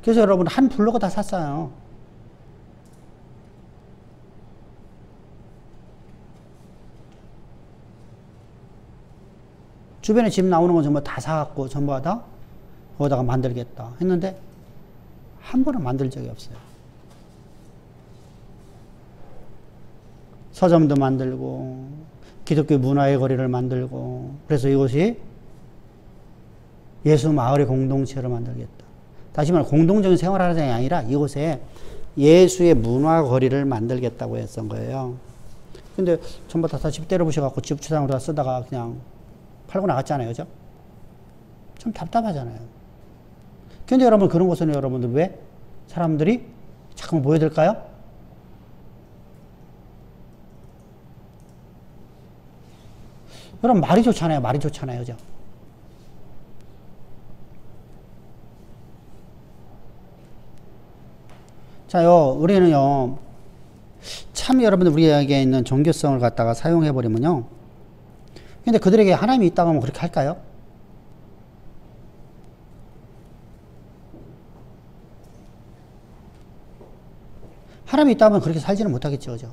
그래서 여러분 한 블로그 다 샀어요. 주변에 집 나오는 건 전부 다 사갖고 전부 다 거기다가 만들겠다 했는데 한 번은 만들 적이 없어요. 서점도 만들고 기독교 문화의 거리를 만들고, 그래서 이곳이 예수 마을의 공동체로 만들겠다. 다시 말해 공동적인 생활을 하는 게 아니라 이곳에 예수의 문화 거리를 만들겠다고 했던 거예요. 근데 전부 다 집 때려부셔갖고 집 주상으로 다 쓰다가 그냥 팔고 나갔잖아요. 그죠? 좀 답답하잖아요. 근데 여러분 그런 곳은 여러분들 왜 사람들이 자꾸 모여들까요? 여러분 말이 좋잖아요. 말이 좋잖아요. 그죠? 자요, 우리는요, 참 여러분들 우리에게 있는 종교성을 갖다가 사용해버리면요. 근데 그들에게 하나님이 있다고 하면 그렇게 할까요? 하나님이 있다고 하면 그렇게 살지는 못하겠죠. 그죠?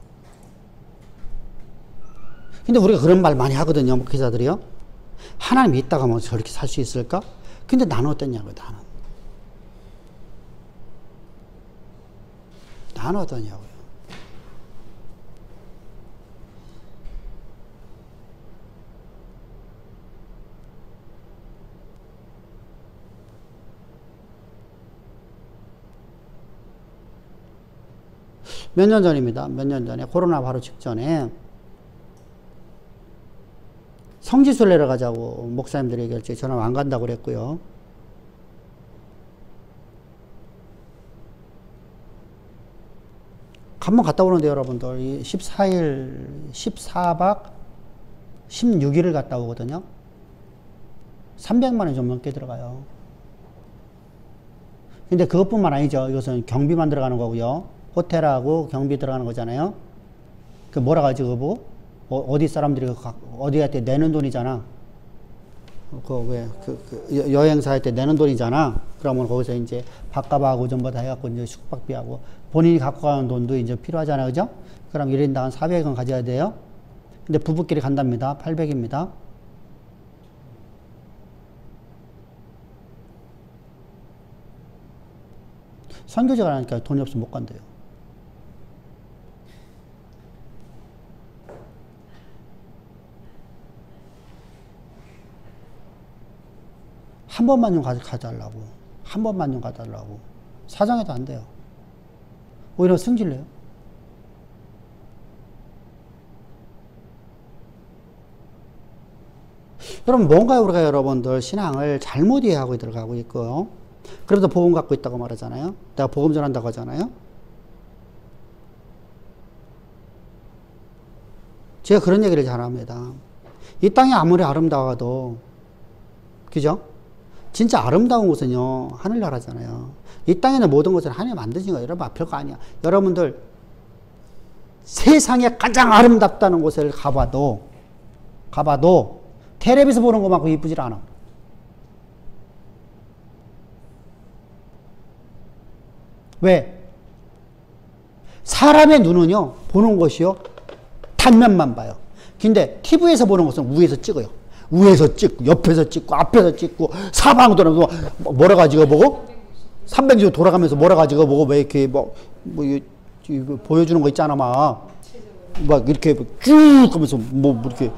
근데 우리가 그런 말 많이 하거든요. 목회자들이요. 하나님이 있다고 하면 저렇게 살 수 있을까? 근데 나는 어떠냐고요. 나는 어떠냐고요. 몇 년 전입니다. 몇 년 전에 코로나 바로 직전에 성지순례를 가자고 목사님들이 얘기했지. 저는 안 간다고 그랬고요. 한번 갔다 오는데 여러분들 14일 14박 16일을 갔다 오거든요. 300만 원 좀 넘게 들어가요. 근데 그것뿐만 아니죠. 이것은 경비만 들어가는 거고요. 호텔하고 경비 들어가는 거잖아요. 그 뭐라 하지 그거? 어디 사람들이 어디 할 때 내는 돈이잖아. 여행사 할 때 내는 돈이잖아. 그러면 거기서 이제 밥값하고 전부 다 해갖고 이제 숙박비하고 본인이 갖고 가는 돈도 이제 필요하잖아요. 그죠? 그럼 1인당 400원 가져야 돼요. 근데 부부끼리 간답니다. 800입니다. 선교제가 하니까 돈이 없으면 못 간대요. 한 번만 좀 가달라고. 한 번만 좀 가달라고. 사정해도 안 돼요. 오히려 승질내요. 여러분, 뭔가 우리가 여러분들 신앙을 잘못 이해하고 들어가고 있고, 그래도 복음 갖고 있다고 말하잖아요. 내가 복음 전한다고 하잖아요. 제가 그런 얘기를 잘 합니다. 이 땅이 아무리 아름다워도, 그죠? 진짜 아름다운 곳은요, 하늘나라잖아요. 이 땅에는 모든 것을 하나님 만드신 거예요. 여러분, 별거 아니야. 여러분들, 세상에 가장 아름답다는 곳을 가봐도, 텔레비에서 보는 것만큼 이쁘질 않아. 왜? 사람의 눈은요, 보는 것이요, 단면만 봐요. 근데 TV에서 보는 것은 위에서 찍어요. 위에서 찍고, 옆에서 찍고, 앞에서 찍고, 사방으로 돌아가면서 몰아가지고 보고, 360도 돌아가면서 몰아가지고 보고, 왜 이렇게 이거 보여주는 거 있잖아, 막 이렇게 쭉 하면서 이렇게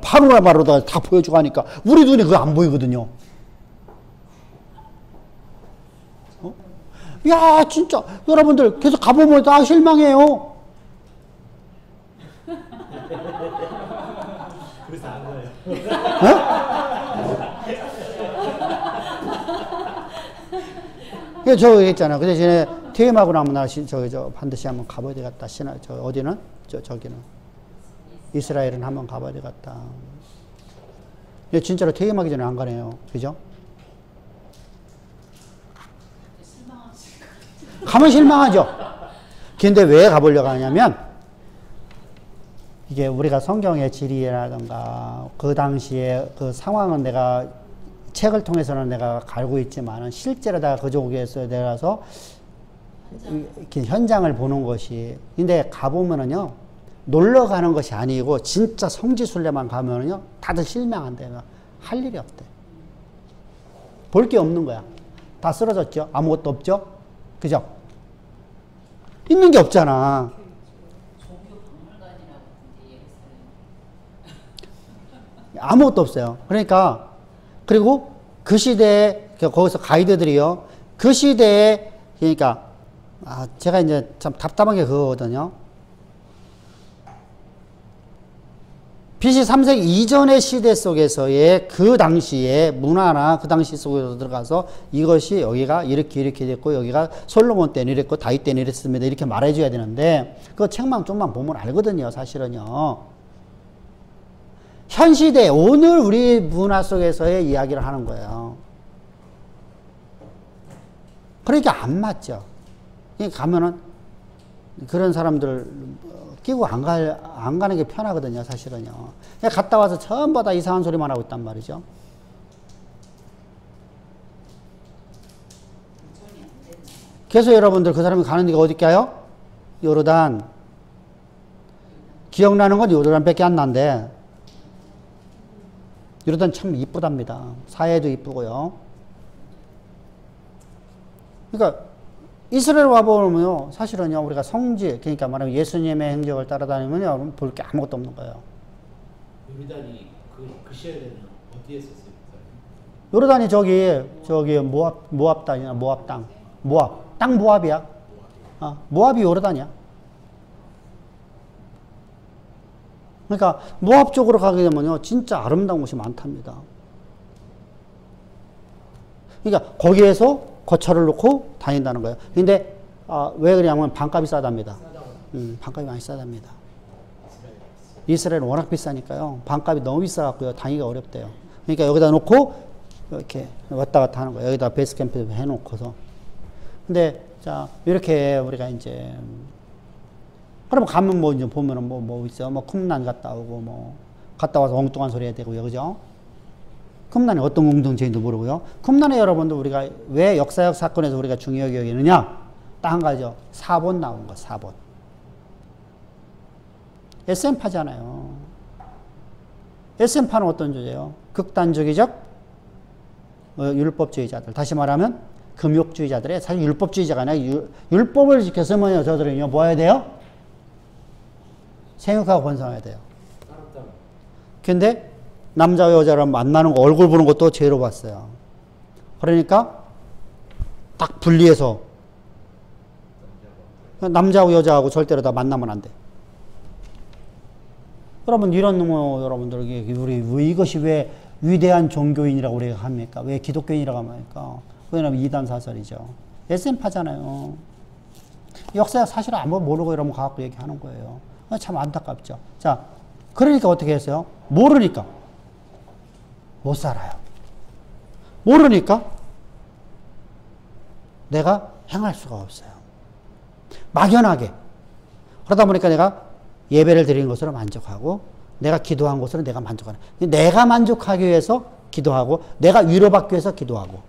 파노라마로다 다 보여주고 하니까, 우리 눈에 그거 안 보이거든요. 야, 진짜, 여러분들, 계속 가보면 다 실망해요. 그래서 안 가요. 저 얘기했잖아. 그 대신에 TM하고 나면 나 반드시 한번 가봐야 되겠다. 어디는? 저기는. 이스라엘은 한번 가봐야 되겠다. 진짜로 퇴임하기 전에 안 가네요. 그죠? 가면 실망하죠. 근데 왜 가보려고 하냐면, 이게 우리가 성경의 지리라든가 그 당시에 그 상황은 내가 책을 통해서는 내가 알고 있지만은 실제로 다 그쪽에서 내려가서 이렇게 현장을 보는 것이, 근데 가보면은요, 놀러 가는 것이 아니고 진짜 성지순례만 가면은요, 다들 실망한대요. 할 일이 없대. 볼 게 없는 거야. 다 쓰러졌죠. 아무것도 없죠. 그죠? 있는 게 없잖아. 아무것도 없어요. 그러니까, 그리고 그 시대에, 거기서 가이드들이요, 그 시대에, 그러니까, 제가 이제 참 답답한 게 그거거든요. BC 3세기 이전의 시대 속에서의 그 당시의 문화나 그 당시 속에서 들어가서 이것이 여기가 이렇게 됐고, 여기가 솔로몬 때는 이랬고, 다윗 때는 이랬습니다. 이렇게 말해줘야 되는데, 그 책만 좀만 보면 알거든요, 사실은요. 현 시대, 오늘 우리 문화 속에서의 이야기를 하는 거예요. 그러니까 안 맞죠. 가면은 그런 사람들 끼고 안 가는 게 편하거든요, 사실은요. 갔다 와서 전부 다 이상한 소리만 하고 있단 말이죠. 그래서 여러분들 그 사람이 가는 데가 어디 가요? 요르단. 기억나는 건 요르단밖에 안 난데, 요르단 참 이쁘답니다. 사해도 이쁘고요. 그러니까 이스라엘 와보면요, 사실은요, 우리가 성지, 그러니까 말하면 예수님의 행적을 따라다니면요, 볼 게 아무것도 없는 거예요. 요르단이 그 시절에는 어디에 있었어요? 요르단이 저기 모압 땅이야, 모압 땅. 모압. 땅 모압이야. 모압이 요르단이야. 그러니까 모압 쪽으로 가게 되면요, 진짜 아름다운 곳이 많답니다. 그러니까 거기에서 거처를 놓고 다닌다는 거예요. 근데 왜 그러냐면 반값이 싸답니다. 반값이 많이 싸답니다. 이스라엘은 워낙 비싸니까요. 반값이 너무 비싸갖고요, 다니기가 어렵대요. 그러니까 여기다 놓고 이렇게 왔다 갔다 하는 거예요. 여기다 베이스 캠프 해놓고서. 근데 자 이렇게 우리가 이제 그럼 가면 뭐 이제 보면은 뭐 있어요. 뭐 쿰란 갔다 오고 뭐 갔다 와서 엉뚱한 소리 해야 되고요, 그죠? 쿰란이 어떤 공동체인지도 모르고요. 쿰란에 여러분들 우리가 왜 역사적 사건에서 우리가 중요하게 여기느냐? 딱 한 가지죠. 사본 나온 거, 사본. SM파잖아요. SM파는 어떤 주제예요? 극단주의적 율법주의자들. 다시 말하면 금욕주의자들의 사실 율법주의자가 아니라 율법을 지켰으면 저들은요, 뭐 해야 돼요? 생육하고 번성해야 돼요. 근데 남자와 여자를 만나는 거, 얼굴 보는 것도 죄로 봤어요. 그러니까 딱 분리해서 남자하고 여자하고 절대로 다 만나면 안 돼. 여러분 이런 뭐 여러분들 우리 이것이 왜 위대한 종교인이라고 우리가 합니까? 왜 기독교인이라고 합니까? 왜냐면 이단 사설이죠. SM파잖아요. 역사가 사실 아무 모르고 이러면 가갖고 얘기하는 거예요. 참 안타깝죠. 자, 그러니까 어떻게 했어요? 모르니까 못 살아요. 모르니까 내가 행할 수가 없어요. 막연하게. 그러다 보니까 내가 예배를 드리는 것으로 만족하고 내가 기도한 것으로 내가 만족하는. 내가 만족하기 위해서 기도하고 내가 위로받기 위해서 기도하고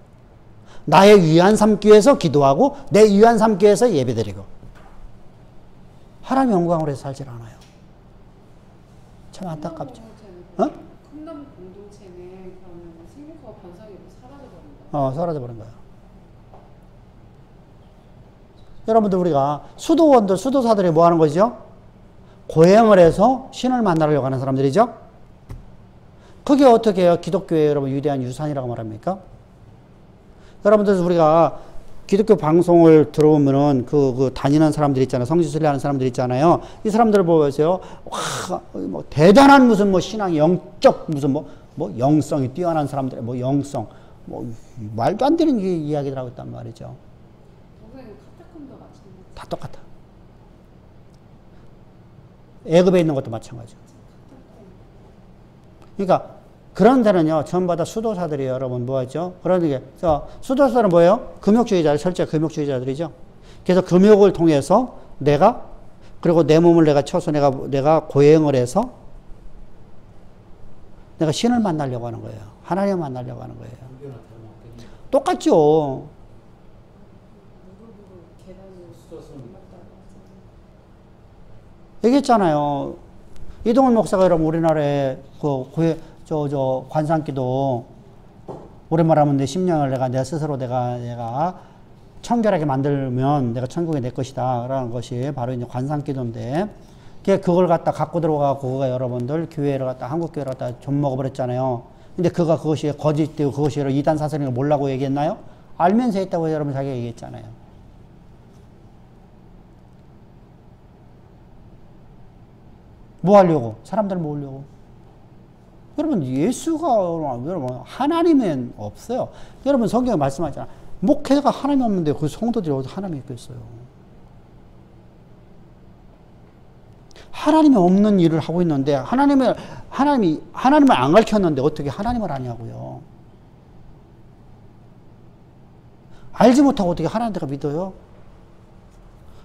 나의 위안 삼기 위해서 기도하고 내 위안 삼기 위해서 예배 드리고 하나님 영광으로 해서 살질 않아요. 참 안타깝죠. 어? 큰 공동체는 그러면 생육과 번성이 사라져버린다. 사라져버린 거예요. 여러분들 우리가 수도원들, 수도사들이 뭐 하는 거죠? 고행을 해서 신을 만나려고 하는 사람들이죠. 그게 어떻게 해요? 기독교의 여러분 위대한 유산이라고 말합니까? 여러분들 우리가 기독교 방송을 들어보면은 그 다니는 사람들 있잖아요. 성지순례 하는 사람들 있잖아요. 이 사람들을 보세요. 와, 뭐 대단한 무슨 뭐 신앙 영적 무슨 뭐 영성이 뛰어난 사람들, 뭐 영성, 뭐 말도 안 되는 이야기들 하고 있단 말이죠. 선생님 카타콤도 마찬가지. 다 똑같아. 애굽에 있는 것도 마찬가지죠. 그러니까 그런 데는요, 전부 다 수도사들이 여러분 뭐하죠? 그런 게, 수도사들은 뭐예요? 금욕주의자들, 철저히 금욕주의자들이죠. 그래서 금욕을 통해서 내가, 그리고 내 몸을 내가 쳐서 내가 고행을 해서 내가 신을 만나려고 하는 거예요. 하나님을 만나려고 하는 거예요. 똑같죠. 얘기했잖아요. 이동훈 목사가 여러분 우리나라에 관상기도 오랜만에 하면 내 심령을 내가 스스로 내가 청결하게 만들면 내가 천국에 내 것이다 라는 것이 바로 이제 관상기도인데 그걸 갖고 들어가고 그가 여러분들 교회를 한국교회를 좀 먹어버렸잖아요. 근데 그것이 거짓되고 그것이 이단 사설인 걸 몰라고 얘기했나요? 알면서 했다고 여러분 자기가 얘기했잖아요. 뭐 하려고? 사람들 모으려고. 여러분, 예수가, 여러분, 하나님은 없어요. 여러분, 성경에 말씀하잖아. 목회자가 하나님 없는데 그 성도들이 어디서 하나님이 있겠어요? 하나님이 없는 일을 하고 있는데, 하나님을 안 가르쳤는데 어떻게 하나님을 아냐고요? 알지 못하고 어떻게 하나님을 믿어요?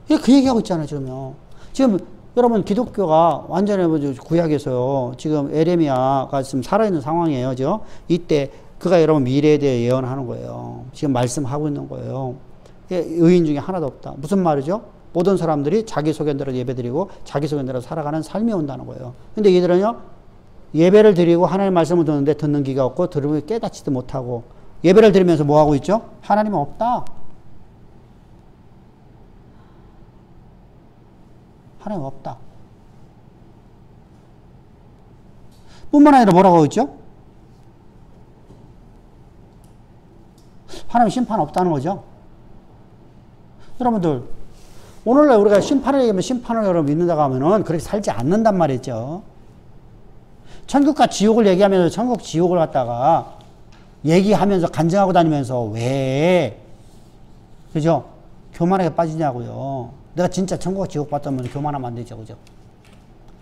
그 얘기하고 있잖아요, 지금요. 지금, 여러분 기독교가 완전히 구약에서요. 지금 에레미야가 지금 살아있는 상황이에요. 그죠? 이때 그가 여러분 미래에 대해 예언하는 거예요. 지금 말씀하고 있는 거예요. 의인 중에 하나도 없다. 무슨 말이죠? 모든 사람들이 자기 소견대로 예배드리고 자기 소견대로 살아가는 삶이 온다는 거예요. 근데 이들은요. 예배를 드리고 하나님의 말씀을 듣는데 듣는 귀가 없고 들으면 깨닫지도 못하고 예배를 드리면서 뭐 하고 있죠? 하나님은 없다. 하나님 없다. 뿐만 아니라 뭐라고 하고 있죠? 하나님 심판 없다는 거죠. 여러분들 오늘날 우리가 심판을 얘기하면 심판을 여러분 믿는다고 하면은 그렇게 살지 않는단 말이죠. 천국과 지옥을 얘기하면서 천국 지옥을 갖다가 얘기하면서 간증하고 다니면서 왜 그죠? 교만하게 빠지냐고요. 내가 진짜 천국과 지옥 봤다면 교만하면 안 되죠. 그죠?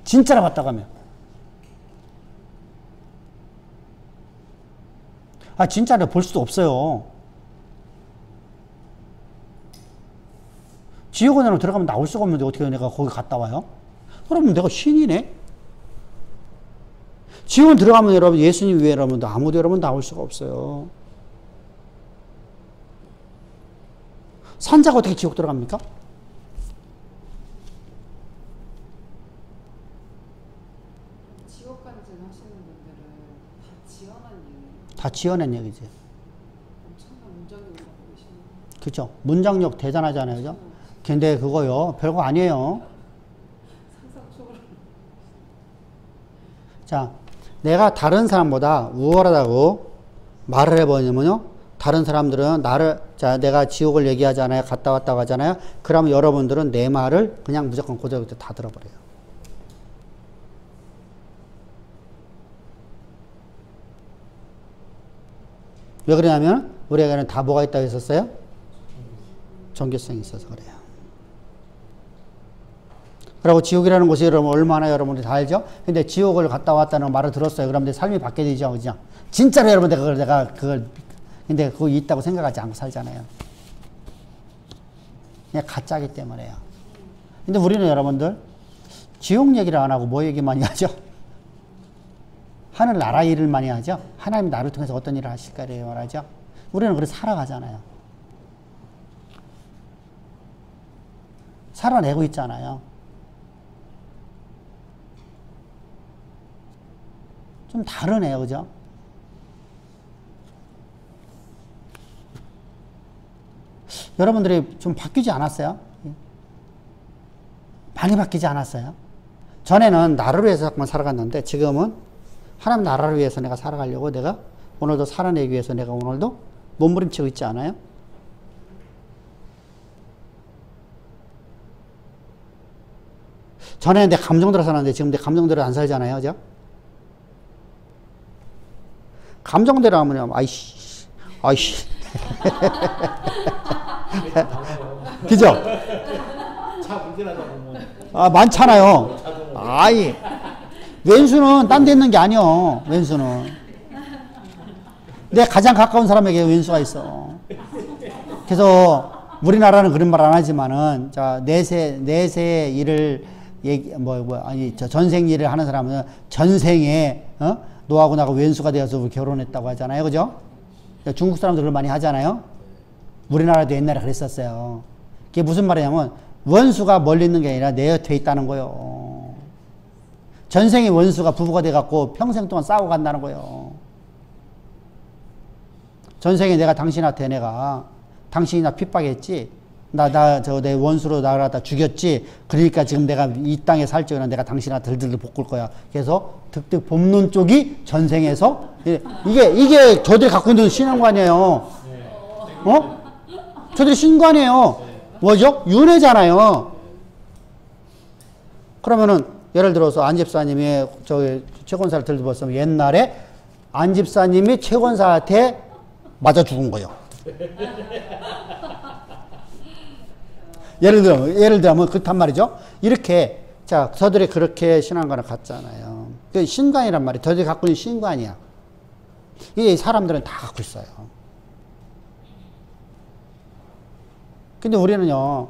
진짜로 봤다고 하면. 아, 진짜로 볼 수도 없어요. 지옥원으로 들어가면 나올 수가 없는데 어떻게 내가 거기 갔다 와요? 그러면 내가 신이네? 지옥원 들어가면 여러분, 예수님 외에 여러분도 아무도 여러분 나올 수가 없어요. 산자가 어떻게 지옥 들어갑니까? 지옥 간증 하시는 분들은 다 지어낸 얘기, 다 지어낸 얘기지. 엄청난 문장이 올라가고 계시는 거예요. 그죠? 문장력 대단하잖아요. 그죠? 근데 그거요, 별거 아니에요. 상상 초월. 자, 내가 다른 사람보다 우월하다고 말을 해버리면요, 다른 사람들은 나를, 자, 내가 지옥을 얘기하잖아요. 갔다 왔다고 하잖아요. 그러면 여러분들은 내 말을 그냥 무조건 그대로 다 들어버려요. 왜 그러냐면, 우리에게는 다 뭐가 있다고 했었어요? 정교성이 있어서 그래요. 그리고 지옥이라는 곳이 여러분 얼마나 여러분들이 다 알죠? 근데 지옥을 갔다 왔다는 말을 들었어요. 그럼 내 삶이 바뀌어지죠. 그죠? 진짜로 여러분 내가 그걸, 근데 그거 있다고 생각하지 않고 살잖아요. 그냥 가짜기 때문에요. 근데 우리는 여러분들 지옥 얘기를 안 하고 뭐 얘기 많이 하죠? 하늘 나라 일을 많이 하죠? 하나님 나를 통해서 어떤 일을 하실까를 말하죠? 우리는 그래서 살아가잖아요. 살아내고 있잖아요. 좀 다르네요. 그죠? 여러분들이 좀 바뀌지 않았어요? 많이 바뀌지 않았어요? 전에는 나를 위해서만 살아갔는데 지금은 하나님 나라를 위해서 내가 살아가려고 내가 오늘도 살아내기 위해서 내가 오늘도 몸부림치고 있지 않아요? 전에는 내 감정대로 살았는데 지금 내 감정대로 안 살잖아요. 그죠? 감정대로 하면 아이씨 그죠? 차 운전하다 보면 아, 많잖아요. 아이, 왼수는 딴 데 있는 게 아니요. 왼수는 내 가장 가까운 사람에게 왼수가 있어. 그래서 우리나라는 그런 말 안 하지만은, 자, 내세 일을 저 전생 일을 하는 사람은 전생에 너하고 나하고 왼수가 되어서 결혼했다고 하잖아요. 그죠? 중국 사람들 그걸 많이 하잖아요. 우리나라도 옛날에 그랬었어요. 그게 무슨 말이냐면 원수가 멀리 있는 게 아니라 내 곁에 있다는 거예요. 전생의 원수가 부부가 돼갖고 평생 동안 싸우고 간다는 거예요. 전생에 내가 당신한테 당신이 나 핍박했지. 내 원수로 나를 갖다 죽였지. 그러니까 지금 내가 이 땅에 살 적에는 내가 당신한테 들들 볶을 거야. 그래서 득득 볶는 쪽이 전생에서 이게 저들이 갖고 있는 신앙관이에요. 어? 저들이 신관이에요. 뭐죠? 윤회잖아요. 그러면은 예를 들어서 안 집사님이 최 권사를 들어봤으면 옛날에 안 집사님이 최 권사한테 맞아 죽은 거예요. 예를 들면 그렇단 말이죠. 이렇게, 자, 저들이 그렇게 신앙관을 갖잖아요. 그 신관이란 말이 저들이 갖고 있는 신관이야. 이 사람들은 다 갖고 있어요. 근데 우리는요,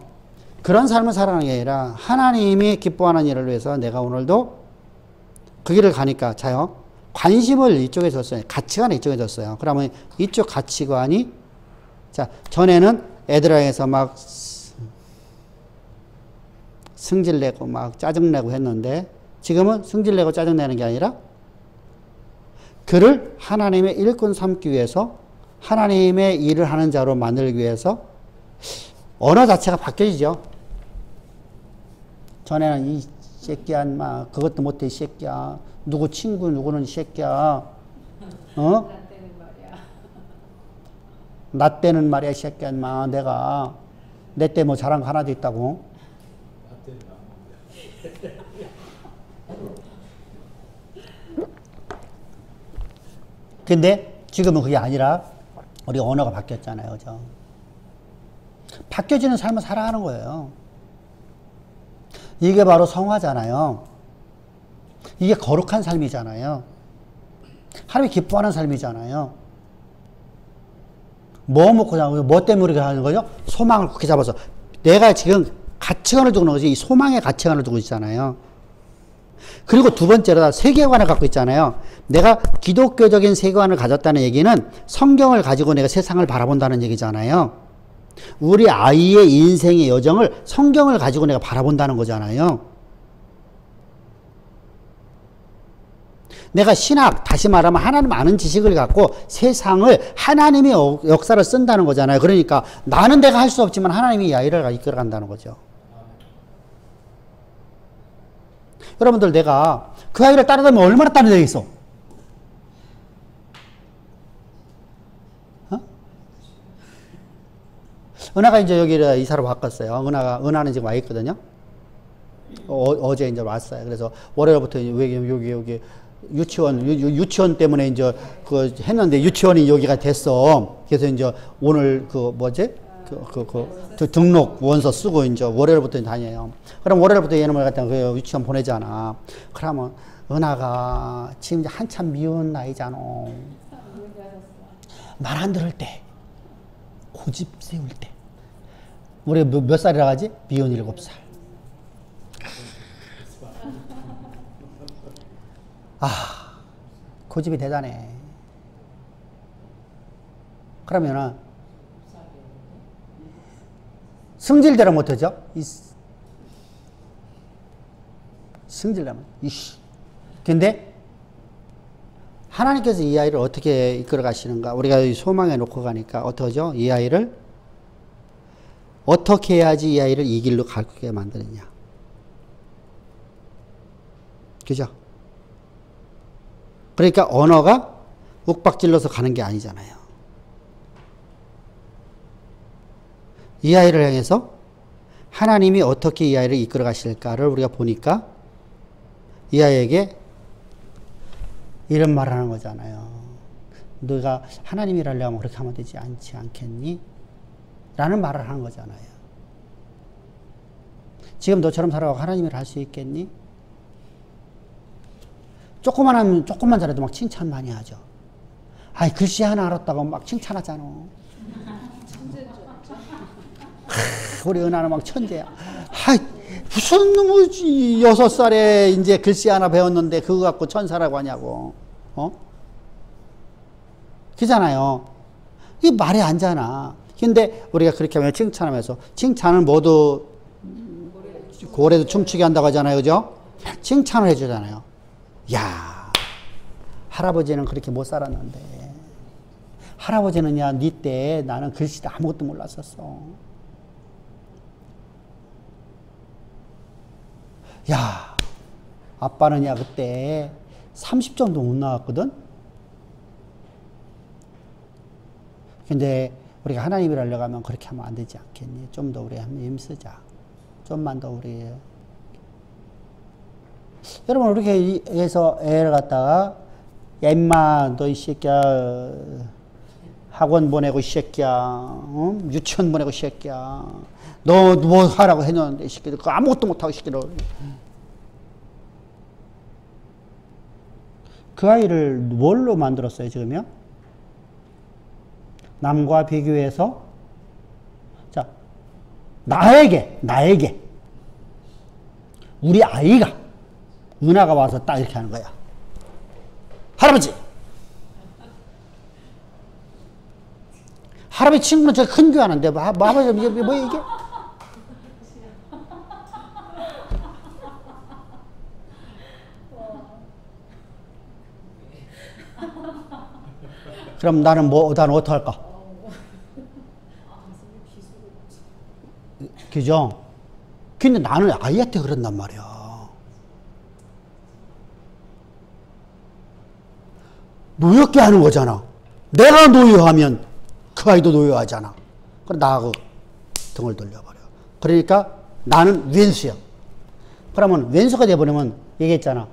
그런 삶을 살아가는 게 아니라 하나님이 기뻐하는 일을 위해서 내가 오늘도 그 길을 가니까, 자요, 관심을 이쪽에 뒀어요. 가치관을 이쪽에 뒀어요. 그러면 이쪽 가치관이, 자, 전에는 애들에게서 막 승질내고 막 짜증내고 했는데 지금은 승질내고 짜증내는 게 아니라 그를 하나님의 일꾼 삼기 위해서 하나님의 일을 하는 자로 만들기 위해서 언어 자체가 바뀌어지죠. 전에는 이 새끼야 인마 그것도 못해 이 새끼야 누구 친구 누구는 이 새끼야 나 때는 말이야 이 새끼야 인마 내가 내 때 뭐 자랑 하나도 있다고. 근데 지금은 그게 아니라 우리 언어가 바뀌었잖아요. 그죠? 바뀌어지는 삶을 살아가는 거예요. 이게 바로 성화잖아요. 이게 거룩한 삶이잖아요. 하나님이 기뻐하는 삶이잖아요. 뭐 먹고 자고 뭐 때문에 그렇게 하는 거죠? 소망을 굳게 잡아서. 내가 지금 가치관을 두고 있는 거지. 이 소망의 가치관을 두고 있잖아요. 그리고 두 번째로 세계관을 갖고 있잖아요. 내가 기독교적인 세계관을 가졌다는 얘기는 성경을 가지고 내가 세상을 바라본다는 얘기잖아요. 우리 아이의 인생의 여정을 성경을 가지고 내가 바라본다는 거잖아요. 내가 신학, 다시 말하면 하나님 아는 지식을 갖고 세상을 하나님의 역사를 쓴다는 거잖아요. 그러니까 나는 내가 할 수 없지만 하나님이 이 아이를 이끌어간다는 거죠. 여러분들, 내가 그 아이를 따라다니면 얼마나 따라다니겠어? 은하가 이제 여기를 이사로 바꿨어요. 은하는 지금 와 있거든요. 어제 이제 왔어요. 그래서 월요일부터 여기 유치원 때문에 이제 그 했는데 유치원이 여기가 됐어. 그래서 이제 오늘 등록 원서 쓰고 이제 월요일부터 다녀요. 그럼 월요일부터 얘놈을 갖다 그 유치원 보내잖아. 그러면 은하가 지금 이제 한참 미운 나이잖아. 말 안 들을 때, 고집 세울 때. 우리 몇 살이라 하지? 미운 7살. 고집이 대단해. 그러면은 성질대로 못하죠? 성질대로. 근데 하나님께서 이 아이를 어떻게 이끌어 가시는가? 우리가 소망에 놓고 가니까 어떠죠? 이 아이를 어떻게 해야지 이 아이를 이 길로 가게 만드느냐. 그죠? 그러니까 언어가 욱박질러서 가는 게 아니잖아요. 이 아이를 향해서 하나님이 어떻게 이 아이를 이끌어 가실까를 우리가 보니까 이 아이에게 이런 말을 하는 거잖아요. 너가 하나님이라 하려면 그렇게 하면 되지 않겠니? 라는 말을 하는 거잖아요. 지금 너처럼 살아가고 하나님이라 할 수 있겠니? 조금만 잘해도 막 칭찬 많이 하죠. 아이, 글씨 하나 알았다고 막 칭찬하잖아. 우리 은하는 막 천재야. 무슨 놈의 6살에 이제 글씨 하나 배웠는데 그거 갖고 천사라고 하냐고. 그잖아요. 이게 말이 안 되잖아. 근데 우리가 그렇게 하면 칭찬하면서, 칭찬은 모두 고래도 춤추게 한다고 하잖아요. 그죠? 칭찬을 해주잖아요. 야, 할아버지는 그렇게 못 살았는데, 할아버지는 야, 네 때 나는 글씨도 아무것도 몰랐었어. 야, 아빠는 야, 그때 30점도 못 나왔거든? 근데 우리가 하나님이라 하려고 하면 그렇게 하면 안 되지 않겠니? 좀 더 우리 한번 힘쓰자. 좀만 더 우리. 여러분, 이렇게 해서 애를 갖다가, 야, 임마, 너 이 새끼야, 학원 보내고 이 새끼야, 유치원 보내고 이 새끼야, 너 뭐 하라고 해놓는데 이 새끼들, 그거 아무것도 못하고 이 새끼들. 그 아이를 뭘로 만들었어요, 지금요? 남과 비교해서, 자, 나에게, 우리 아이가, 은하가 와서 딱 이렇게 하는 거야. 할아버지! 할아버지 친구는 저 큰 교회 하는데, 아버지, 뭐 이게? 그럼 나는 어떻게 할까? 그죠? 근데 나는 아이한테 그런단 말이야. 노엽게 하는 거잖아. 내가 노여하면 그 아이도 노여하잖아. 그럼 나하고 등을 돌려버려. 그러니까 나는 왼수야. 그러면 왼수가 돼버리면 얘기했잖아.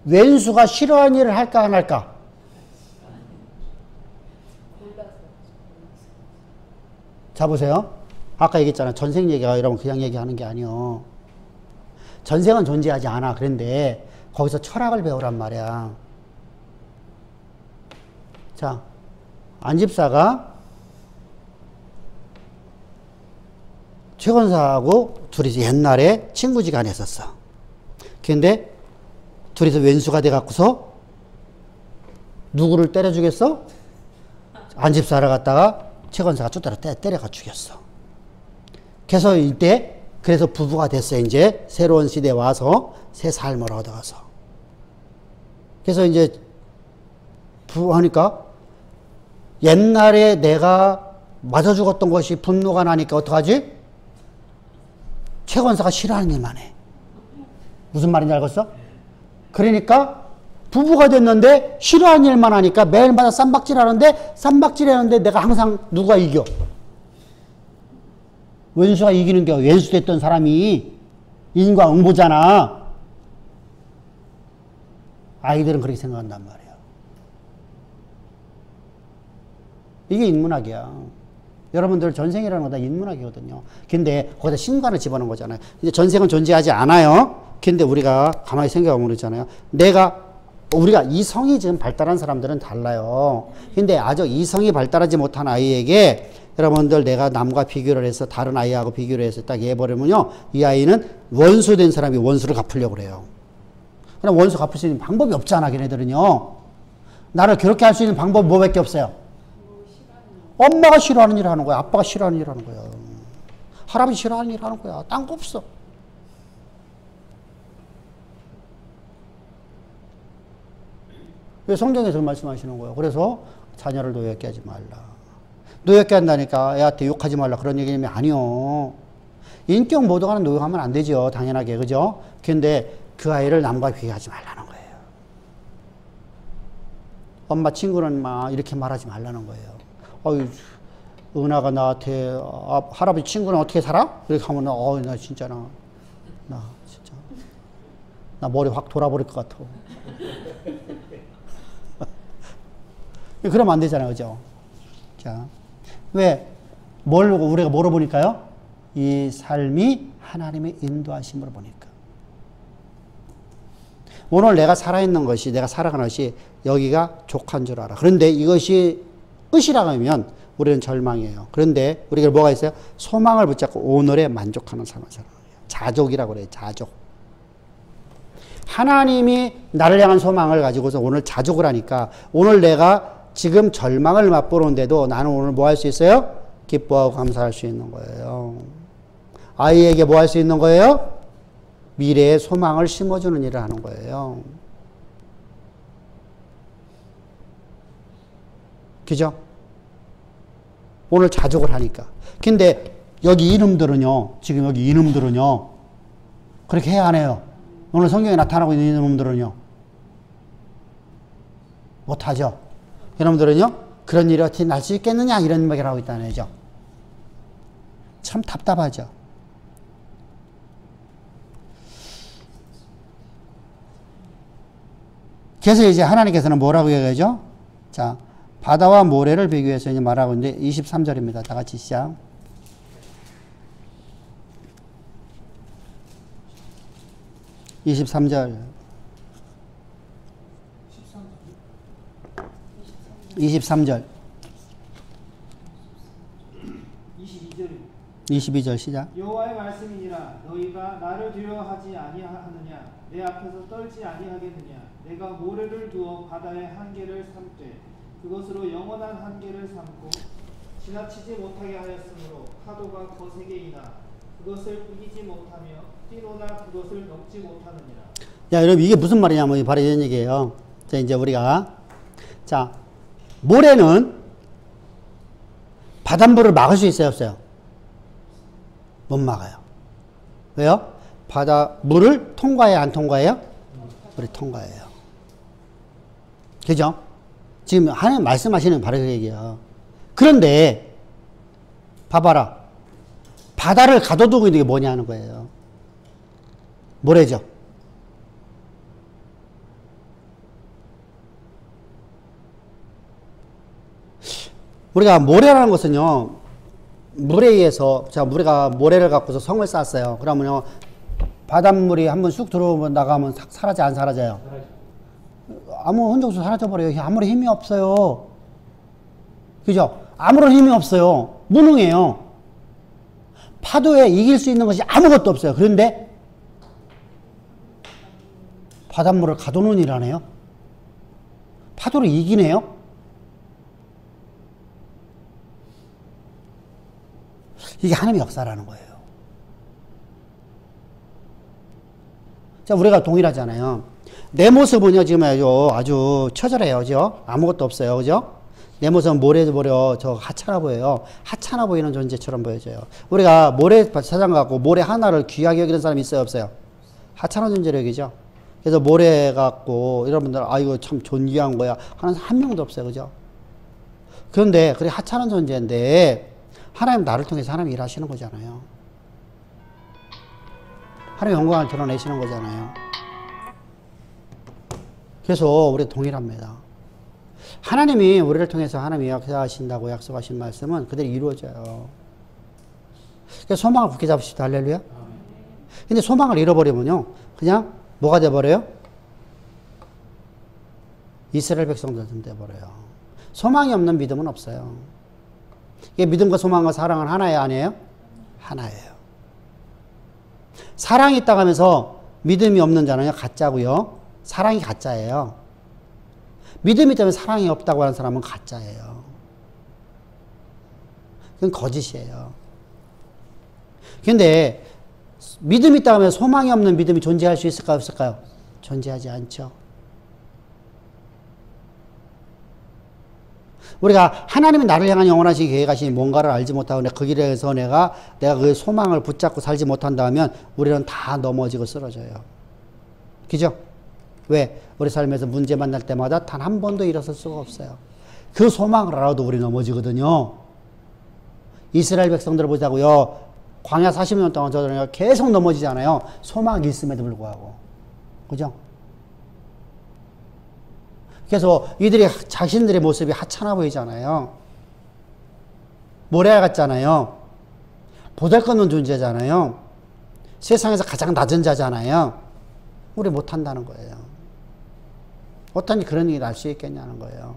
왼수가 싫어하는 일을 할까 안 할까? 자, 보세요. 아까 얘기했잖아. 전생 얘기가 여러분 그냥 얘기하는 게 아니요. 전생은 존재하지 않아. 그런데 거기서 철학을 배우란 말이야. 자, 안집사가 최권사하고 둘이서 옛날에 친구지간에 했었어. 근데 둘이서 왼수가 돼갖고서 누구를 때려주겠어? 안집사를 갖다가 최권사가 쫓아라 때려가 죽였어. 그래서 이때 그래서 부부가 됐어. 이제 새로운 시대에 와서 새 삶을 얻어가서. 그래서 이제 부부하니까 옛날에 내가 맞아 죽었던 것이 분노가 나니까 어떡하지? 최권사가 싫어하는 일만 해. 무슨 말인지 알겠어? 그러니까 부부가 됐는데 싫어하는 일만 하니까 매일마다 쌈박질 하는데 내가 항상 누가 이겨? 왼수가 이기는 게 왼수 됐던 사람이 인과응보잖아. 아이들은 그렇게 생각한단 말이야. 이게 인문학이야. 여러분들 전생이라는 건 다 인문학이거든요. 근데 거기다 신관을 집어넣은 거잖아요. 이제 전생은 존재하지 않아요. 근데 우리가 가만히 생각해보면 그러잖아요. 우리가 이성이 지금 발달한 사람들은 달라요. 근데 아주 이성이 발달하지 못한 아이에게 여러분들 내가 남과 비교를 해서 다른 아이하고 비교를 해서 딱 해버리면요. 이 아이는 원수된 사람이 원수를 갚으려고 그래요. 그럼 원수 갚을 수 있는 방법이 없잖아. 걔네들은요. 나를 그렇게 할 수 있는 방법이 뭐밖에 없어요. 엄마가 싫어하는 일을 하는 거야. 아빠가 싫어하는 일을 하는 거야. 할아버지 싫어하는 일을 하는 거야. 딴 거 없어. 왜 성경에서 말씀하시는 거예요. 그래서 자녀를 노엽게 하지 말라. 노엽게 한다니까 애한테 욕하지 말라 그런 얘기는 아니요. 인격 모독하는 노역하면 안 되죠. 당연하게. 그죠? 근데 그 아이를 남과 비교하지 말라는 거예요. 엄마 친구는 막 이렇게 말하지 말라는 거예요. 어유, 은하가 나한테 할아버지 친구는 어떻게 살아? 이렇게 하면 나 진짜 나 진짜 나 머리 확 돌아버릴 것 같아. 그러면 안 되잖아요. 그죠? 자, 우리가 뭐로 보니까요? 이 삶이 하나님의 인도하심으로 보니까. 오늘 내가 살아있는 것이, 내가 살아가는 것이 여기가 족한 줄 알아. 그런데 이것이 끝이라고 하면 우리는 절망이에요. 그런데 우리가 뭐가 있어요? 소망을 붙잡고 오늘에 만족하는 삶을 살아가는 거예요. 자족이라고 그래요. 자족. 하나님이 나를 향한 소망을 가지고서 오늘 자족을 하니까 오늘 내가 지금 절망을 맛보는데도 나는 오늘 뭐 할 수 있어요? 기뻐하고 감사할 수 있는 거예요. 아이에게 뭐 할 수 있는 거예요? 미래의 소망을 심어주는 일을 하는 거예요. 그죠? 오늘 자족을 하니까. 근데 여기 이놈들은요, 지금 여기 이놈들은요, 그렇게 해야 안 해요. 오늘 성경에 나타나고 있는 이놈들은요, 못하죠. 여러분들은요, 그런 일이 어떻게 날 수 있겠느냐, 이런 얘기를 하고 있다는 거죠. 참 답답하죠. 그래서 이제 하나님께서는 뭐라고 얘기하죠? 자, 바다와 모래를 비교해서 이제 말하고 있는데 23절입니다. 다 같이 시작. (23절) 23절 22절 시작. 여호와의 말씀이니라 너희가 나를 두려워하지 아니하느냐 내 앞에서 떨지 아니하겠느냐 내가 모래를 두어 바다의 한계를 삼되 그것으로 영원한 한계를 삼고 지나치지 못하게 하였으므로 파도가 거세게 이나 그것을 이기지 못하며 뛰노나 그것을 넘지 못하느니라. 야, 여러분 이게 무슨 말이냐면 바로 이런 얘기예요. 자, 이제 우리가 모래는 바닷물을 막을 수 있어요, 없어요? 못 막아요. 왜요? 바닷물을 통과해야 안 통과해요? 우리 통과해요. 그죠? 지금 하나님 말씀하시는 바로 그 얘기야. 그런데 봐봐라. 바다를 가둬두고 있는 게 뭐냐는 거예요. 모래죠. 우리가 모래라는 것은요, 물에 의해서, 자, 우리가 모래를 갖고서 성을 쌓았어요. 그러면요, 바닷물이 한번 쑥 들어오면 나가면 싹 사라져, 안 사라져요? 아무 흔적 없이 사라져버려요. 아무리 힘이 없어요. 그죠? 아무런 힘이 없어요. 무능해요. 파도에 이길 수 있는 것이 아무것도 없어요. 그런데 바닷물을 가둬놓은 일 하네요. 파도를 이기네요. 이게 하나님의 역사라는 거예요. 자, 우리가 동일하잖아요. 내 모습은요, 지금 아주 처절해요. 그죠? 아무것도 없어요. 그죠? 내 모습은 모래 저 하찮아 보여요. 하찮아 보이는 존재처럼 보여져요. 우리가 모래 찾아가고 모래 하나를 귀하게 여기는 사람이 있어요? 없어요? 하찮은 존재로 여기죠? 그래서 모래 갖고 여러분들, 아, 이거 참 존귀한 거야 하는 한 명도 없어요. 그죠? 그런데, 그래, 하찮은 존재인데, 하나님 나를 통해서 하나님 일하시는 거잖아요. 하나님 영광을 드러내시는 거잖아요. 그래서 우리 동일합니다. 하나님이 우리를 통해서 하나님이 역사하신다고 약속하신 말씀은 그대로 이루어져요. 그래서 소망을 굳게 잡으십시오. 할렐루야. 근데 소망을 잃어버리면요, 그냥 뭐가 돼버려요? 이스라엘 백성들처럼 돼버려요. 소망이 없는 믿음은 없어요. 이게 믿음과 소망과 사랑은 하나예요, 아니에요? 하나예요. 사랑이 있다고 하면서 믿음이 없는 자는요, 가짜고요. 사랑이 가짜예요. 믿음이 때문에 사랑이 없다고 하는 사람은 가짜예요. 그건 거짓이에요. 근데 믿음이 있다고 하면 소망이 없는 믿음이 존재할 수 있을까요, 없을까요? 존재하지 않죠. 우리가 하나님이 나를 향한 영원하신 계획하시니 뭔가를 알지 못하고 그 길에서 내가 그 소망을 붙잡고 살지 못한다 하면 우리는 다 넘어지고 쓰러져요. 그죠? 왜? 우리 삶에서 문제 만날 때마다 단 한 번도 일어설 수가 없어요. 그 소망을 알아도 우리 넘어지거든요. 이스라엘 백성들을 보자고요. 광야 40년 동안 저들은 계속 넘어지잖아요. 소망이 있음에도 불구하고. 그죠? 그래서 이들이 자신들의 모습이 하찮아 보이잖아요. 모래 같잖아요. 보잘것없는 존재잖아요. 세상에서 가장 낮은 자잖아요. 우리 못한다는 거예요. 어떻게 그런 일이 날 수 있겠냐는 거예요.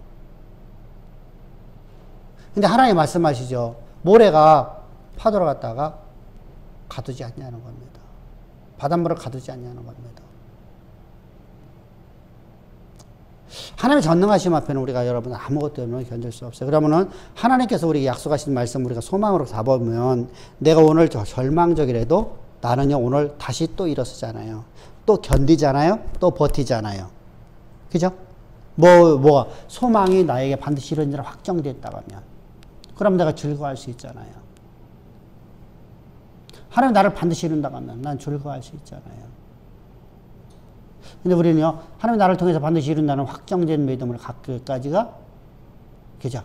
근데 하나님 말씀하시죠. 모래가 파도를 갖다가 가두지 않냐는 겁니다. 바닷물을 가두지 않냐는 겁니다. 하나님의 전능하심 앞에는 우리가 여러분 아무것도 없는 견딜 수 없어요. 그러면은 하나님께서 우리에게 약속하신 말씀 우리가 소망으로 잡아보면 내가 오늘 절망적이라도 나는요 오늘 다시 또 일어서잖아요. 또 견디잖아요. 또 버티잖아요. 그죠? 뭐가 소망이 나에게 반드시 이런지라 확정됐다고 하면 그럼 내가 즐거워할 수 있잖아요. 하나님 나를 반드시 이룬다고 하면 난 즐거워할 수 있잖아요. 근데 우리는요, 하나님 나를 통해서 반드시 이룬다는 확정된 믿음을 갖기까지가, 그죠?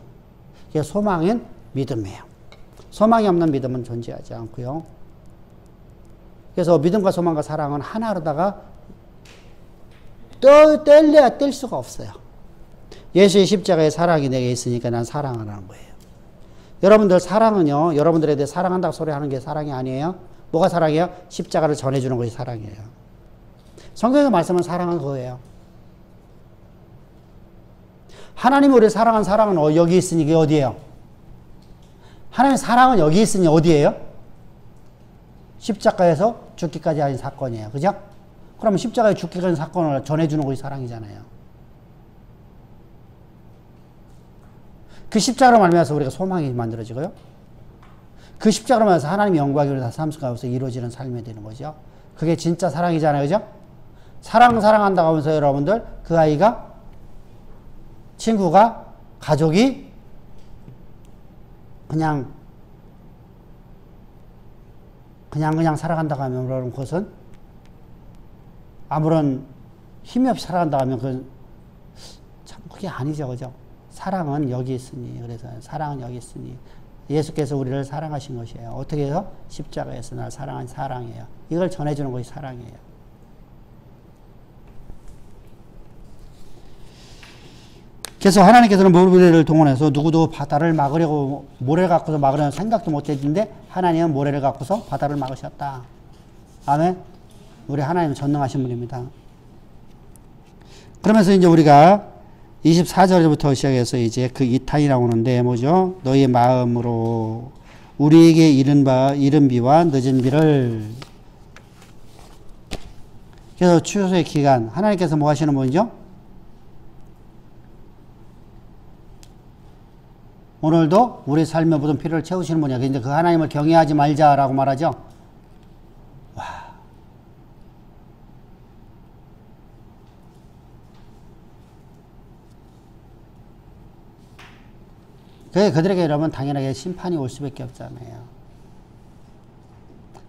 그게 소망인 믿음이에요. 소망이 없는 믿음은 존재하지 않고요. 그래서 믿음과 소망과 사랑은 하나로다가 뗄래야 뗄 수가 없어요. 예수의 십자가의 사랑이 내게 있으니까 난 사랑하라는 거예요. 여러분들 사랑은요, 여러분들에 대해 사랑한다고 소리 하는 게 사랑이 아니에요? 뭐가 사랑이에요? 십자가를 전해주는 것이 사랑이에요. 성경에서 말씀은 사랑은 그거예요. 하나님이 우리를 사랑한 사랑은 여기 있으니 이게 어디예요? 하나님의 사랑은 여기 있으니 어디예요? 십자가에서 죽기까지 하는 사건이에요. 그죠? 그러면 십자가에 죽기까지 하는 사건을 전해주는 것이 사랑이잖아요. 그 십자가로 말미암아서 우리가 소망이 만들어지고요. 그 십자가로 말미암아서 하나님의 영광이 우리 삶 가운데서 이루어지는 삶이 되는 거죠. 그게 진짜 사랑이잖아요. 그죠? 사랑한다고 하면서 여러분들 그 아이가 친구가 가족이 그냥 살아간다고 하면 그런 것은 아무런 힘이 없이 살아간다고 하면 그건 참 그게 아니죠. 그죠? 사랑은 여기 있으니 그래서 사랑은 여기 있으니 예수께서 우리를 사랑하신 것이에요. 어떻게 해서? 십자가에서 날 사랑한 사랑이에요. 이걸 전해주는 것이 사랑이에요. 그래서 하나님께서는 모래를 동원해서 누구도 바다를 막으려고, 모래를 갖고서 막으려는 생각도 못 했는데 하나님은 모래를 갖고서 바다를 막으셨다. 아멘. 우리 하나님은 전능하신 분입니다. 그러면서 이제 우리가 24절부터 시작해서 이제 그 2탄이 나오는데 뭐죠? 너희의 마음으로 우리에게 이른 비와 늦은 비를. 그래서 추수의 기간, 하나님께서 뭐 하시는 분이죠? 오늘도 우리 삶의 모든 필요를 채우시는 분이야. 근데 그 하나님을 경외하지 말자라고 말하죠. 와. 그들에게 여러분 당연하게 심판이 올 수밖에 없잖아요.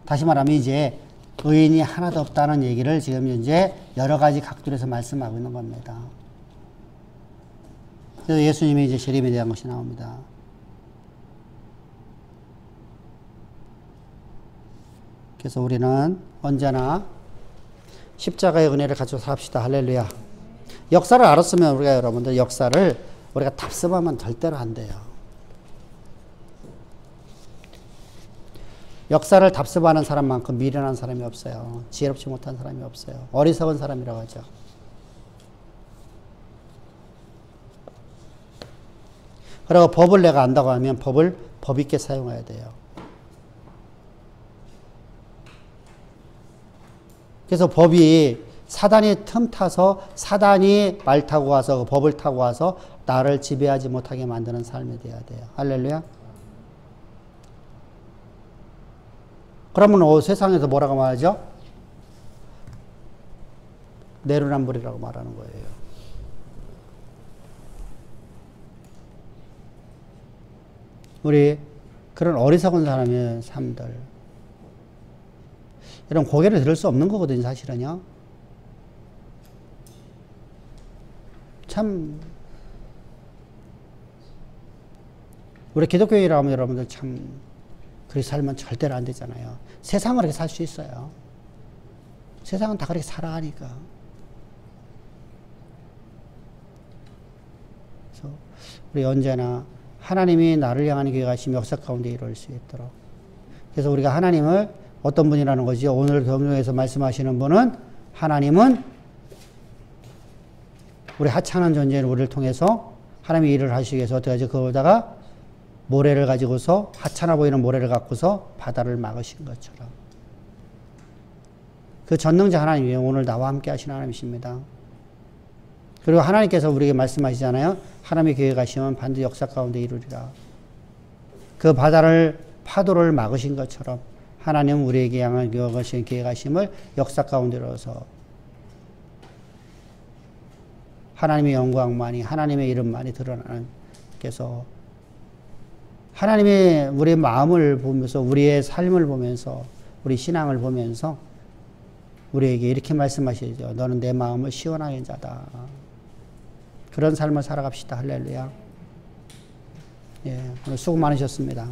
다시 말하면 이제 의인이 하나도 없다는 얘기를 지금 이제 여러 가지 각도에서 말씀하고 있는 겁니다. 그래서 예수님이 이제 재림에 대한 것이 나옵니다. 그래서 우리는 언제나 십자가의 은혜를 가지고 삽시다. 할렐루야. 역사를 알았으면 우리가 여러분들 역사를 우리가 답습하면 절대로 안 돼요. 역사를 답습하는 사람만큼 미련한 사람이 없어요. 지혜롭지 못한 사람이 없어요. 어리석은 사람이라고 하죠. 그리고 법을 내가 안다고 하면 법을 법 있게 사용해야 돼요. 그래서 법이 사단이 틈타서 사단이 말 타고 와서 그 법을 타고 와서 나를 지배하지 못하게 만드는 삶이 돼야 돼요. 할렐루야. 그러면 세상에서 뭐라고 말하죠? 내로남불이라고 말하는 거예요. 우리 그런 어리석은 사람의 삶들, 이런 고개를 들을 수 없는 거거든요, 사실은요. 참 우리 기독교인이라면 여러분들 참 그렇게 살면 절대로 안 되잖아요. 세상은 그렇게 살 수 있어요. 세상은 다 그렇게 살아 하니까. 그래서 우리 언제나 하나님이 나를 향하는 계획하심 역사 가운데 이룰 수 있도록. 그래서 우리가 하나님을 어떤 분이라는 거죠? 오늘 경영에서 말씀하시는 분은 하나님은 우리 하찮은 존재인 우리를 통해서 하나님이 일을 하시기 위해서 어떻게 하죠? 그거다가 모래를 가지고서 하찮아 보이는 모래를 갖고서 바다를 막으신 것처럼. 그 전능자 하나님이 오늘 나와 함께 하시는 하나님이십니다. 그리고 하나님께서 우리에게 말씀하시잖아요. 하나님의 계획하시면 반드시 역사 가운데 이루리라. 그 바다를 파도를 막으신 것처럼 하나님은 우리에게 향한 계획하심을 역사 가운데 이루어서 하나님의 영광만이 하나님의 이름만이 드러나는 그래서 하나님의 우리의 마음을 보면서 우리의 삶을 보면서 우리 신앙을 보면서 우리에게 이렇게 말씀하시죠. 너는 내 마음을 시원하게 한 자다. 그런 삶을 살아갑시다. 할렐루야. 예, 오늘 수고 많으셨습니다.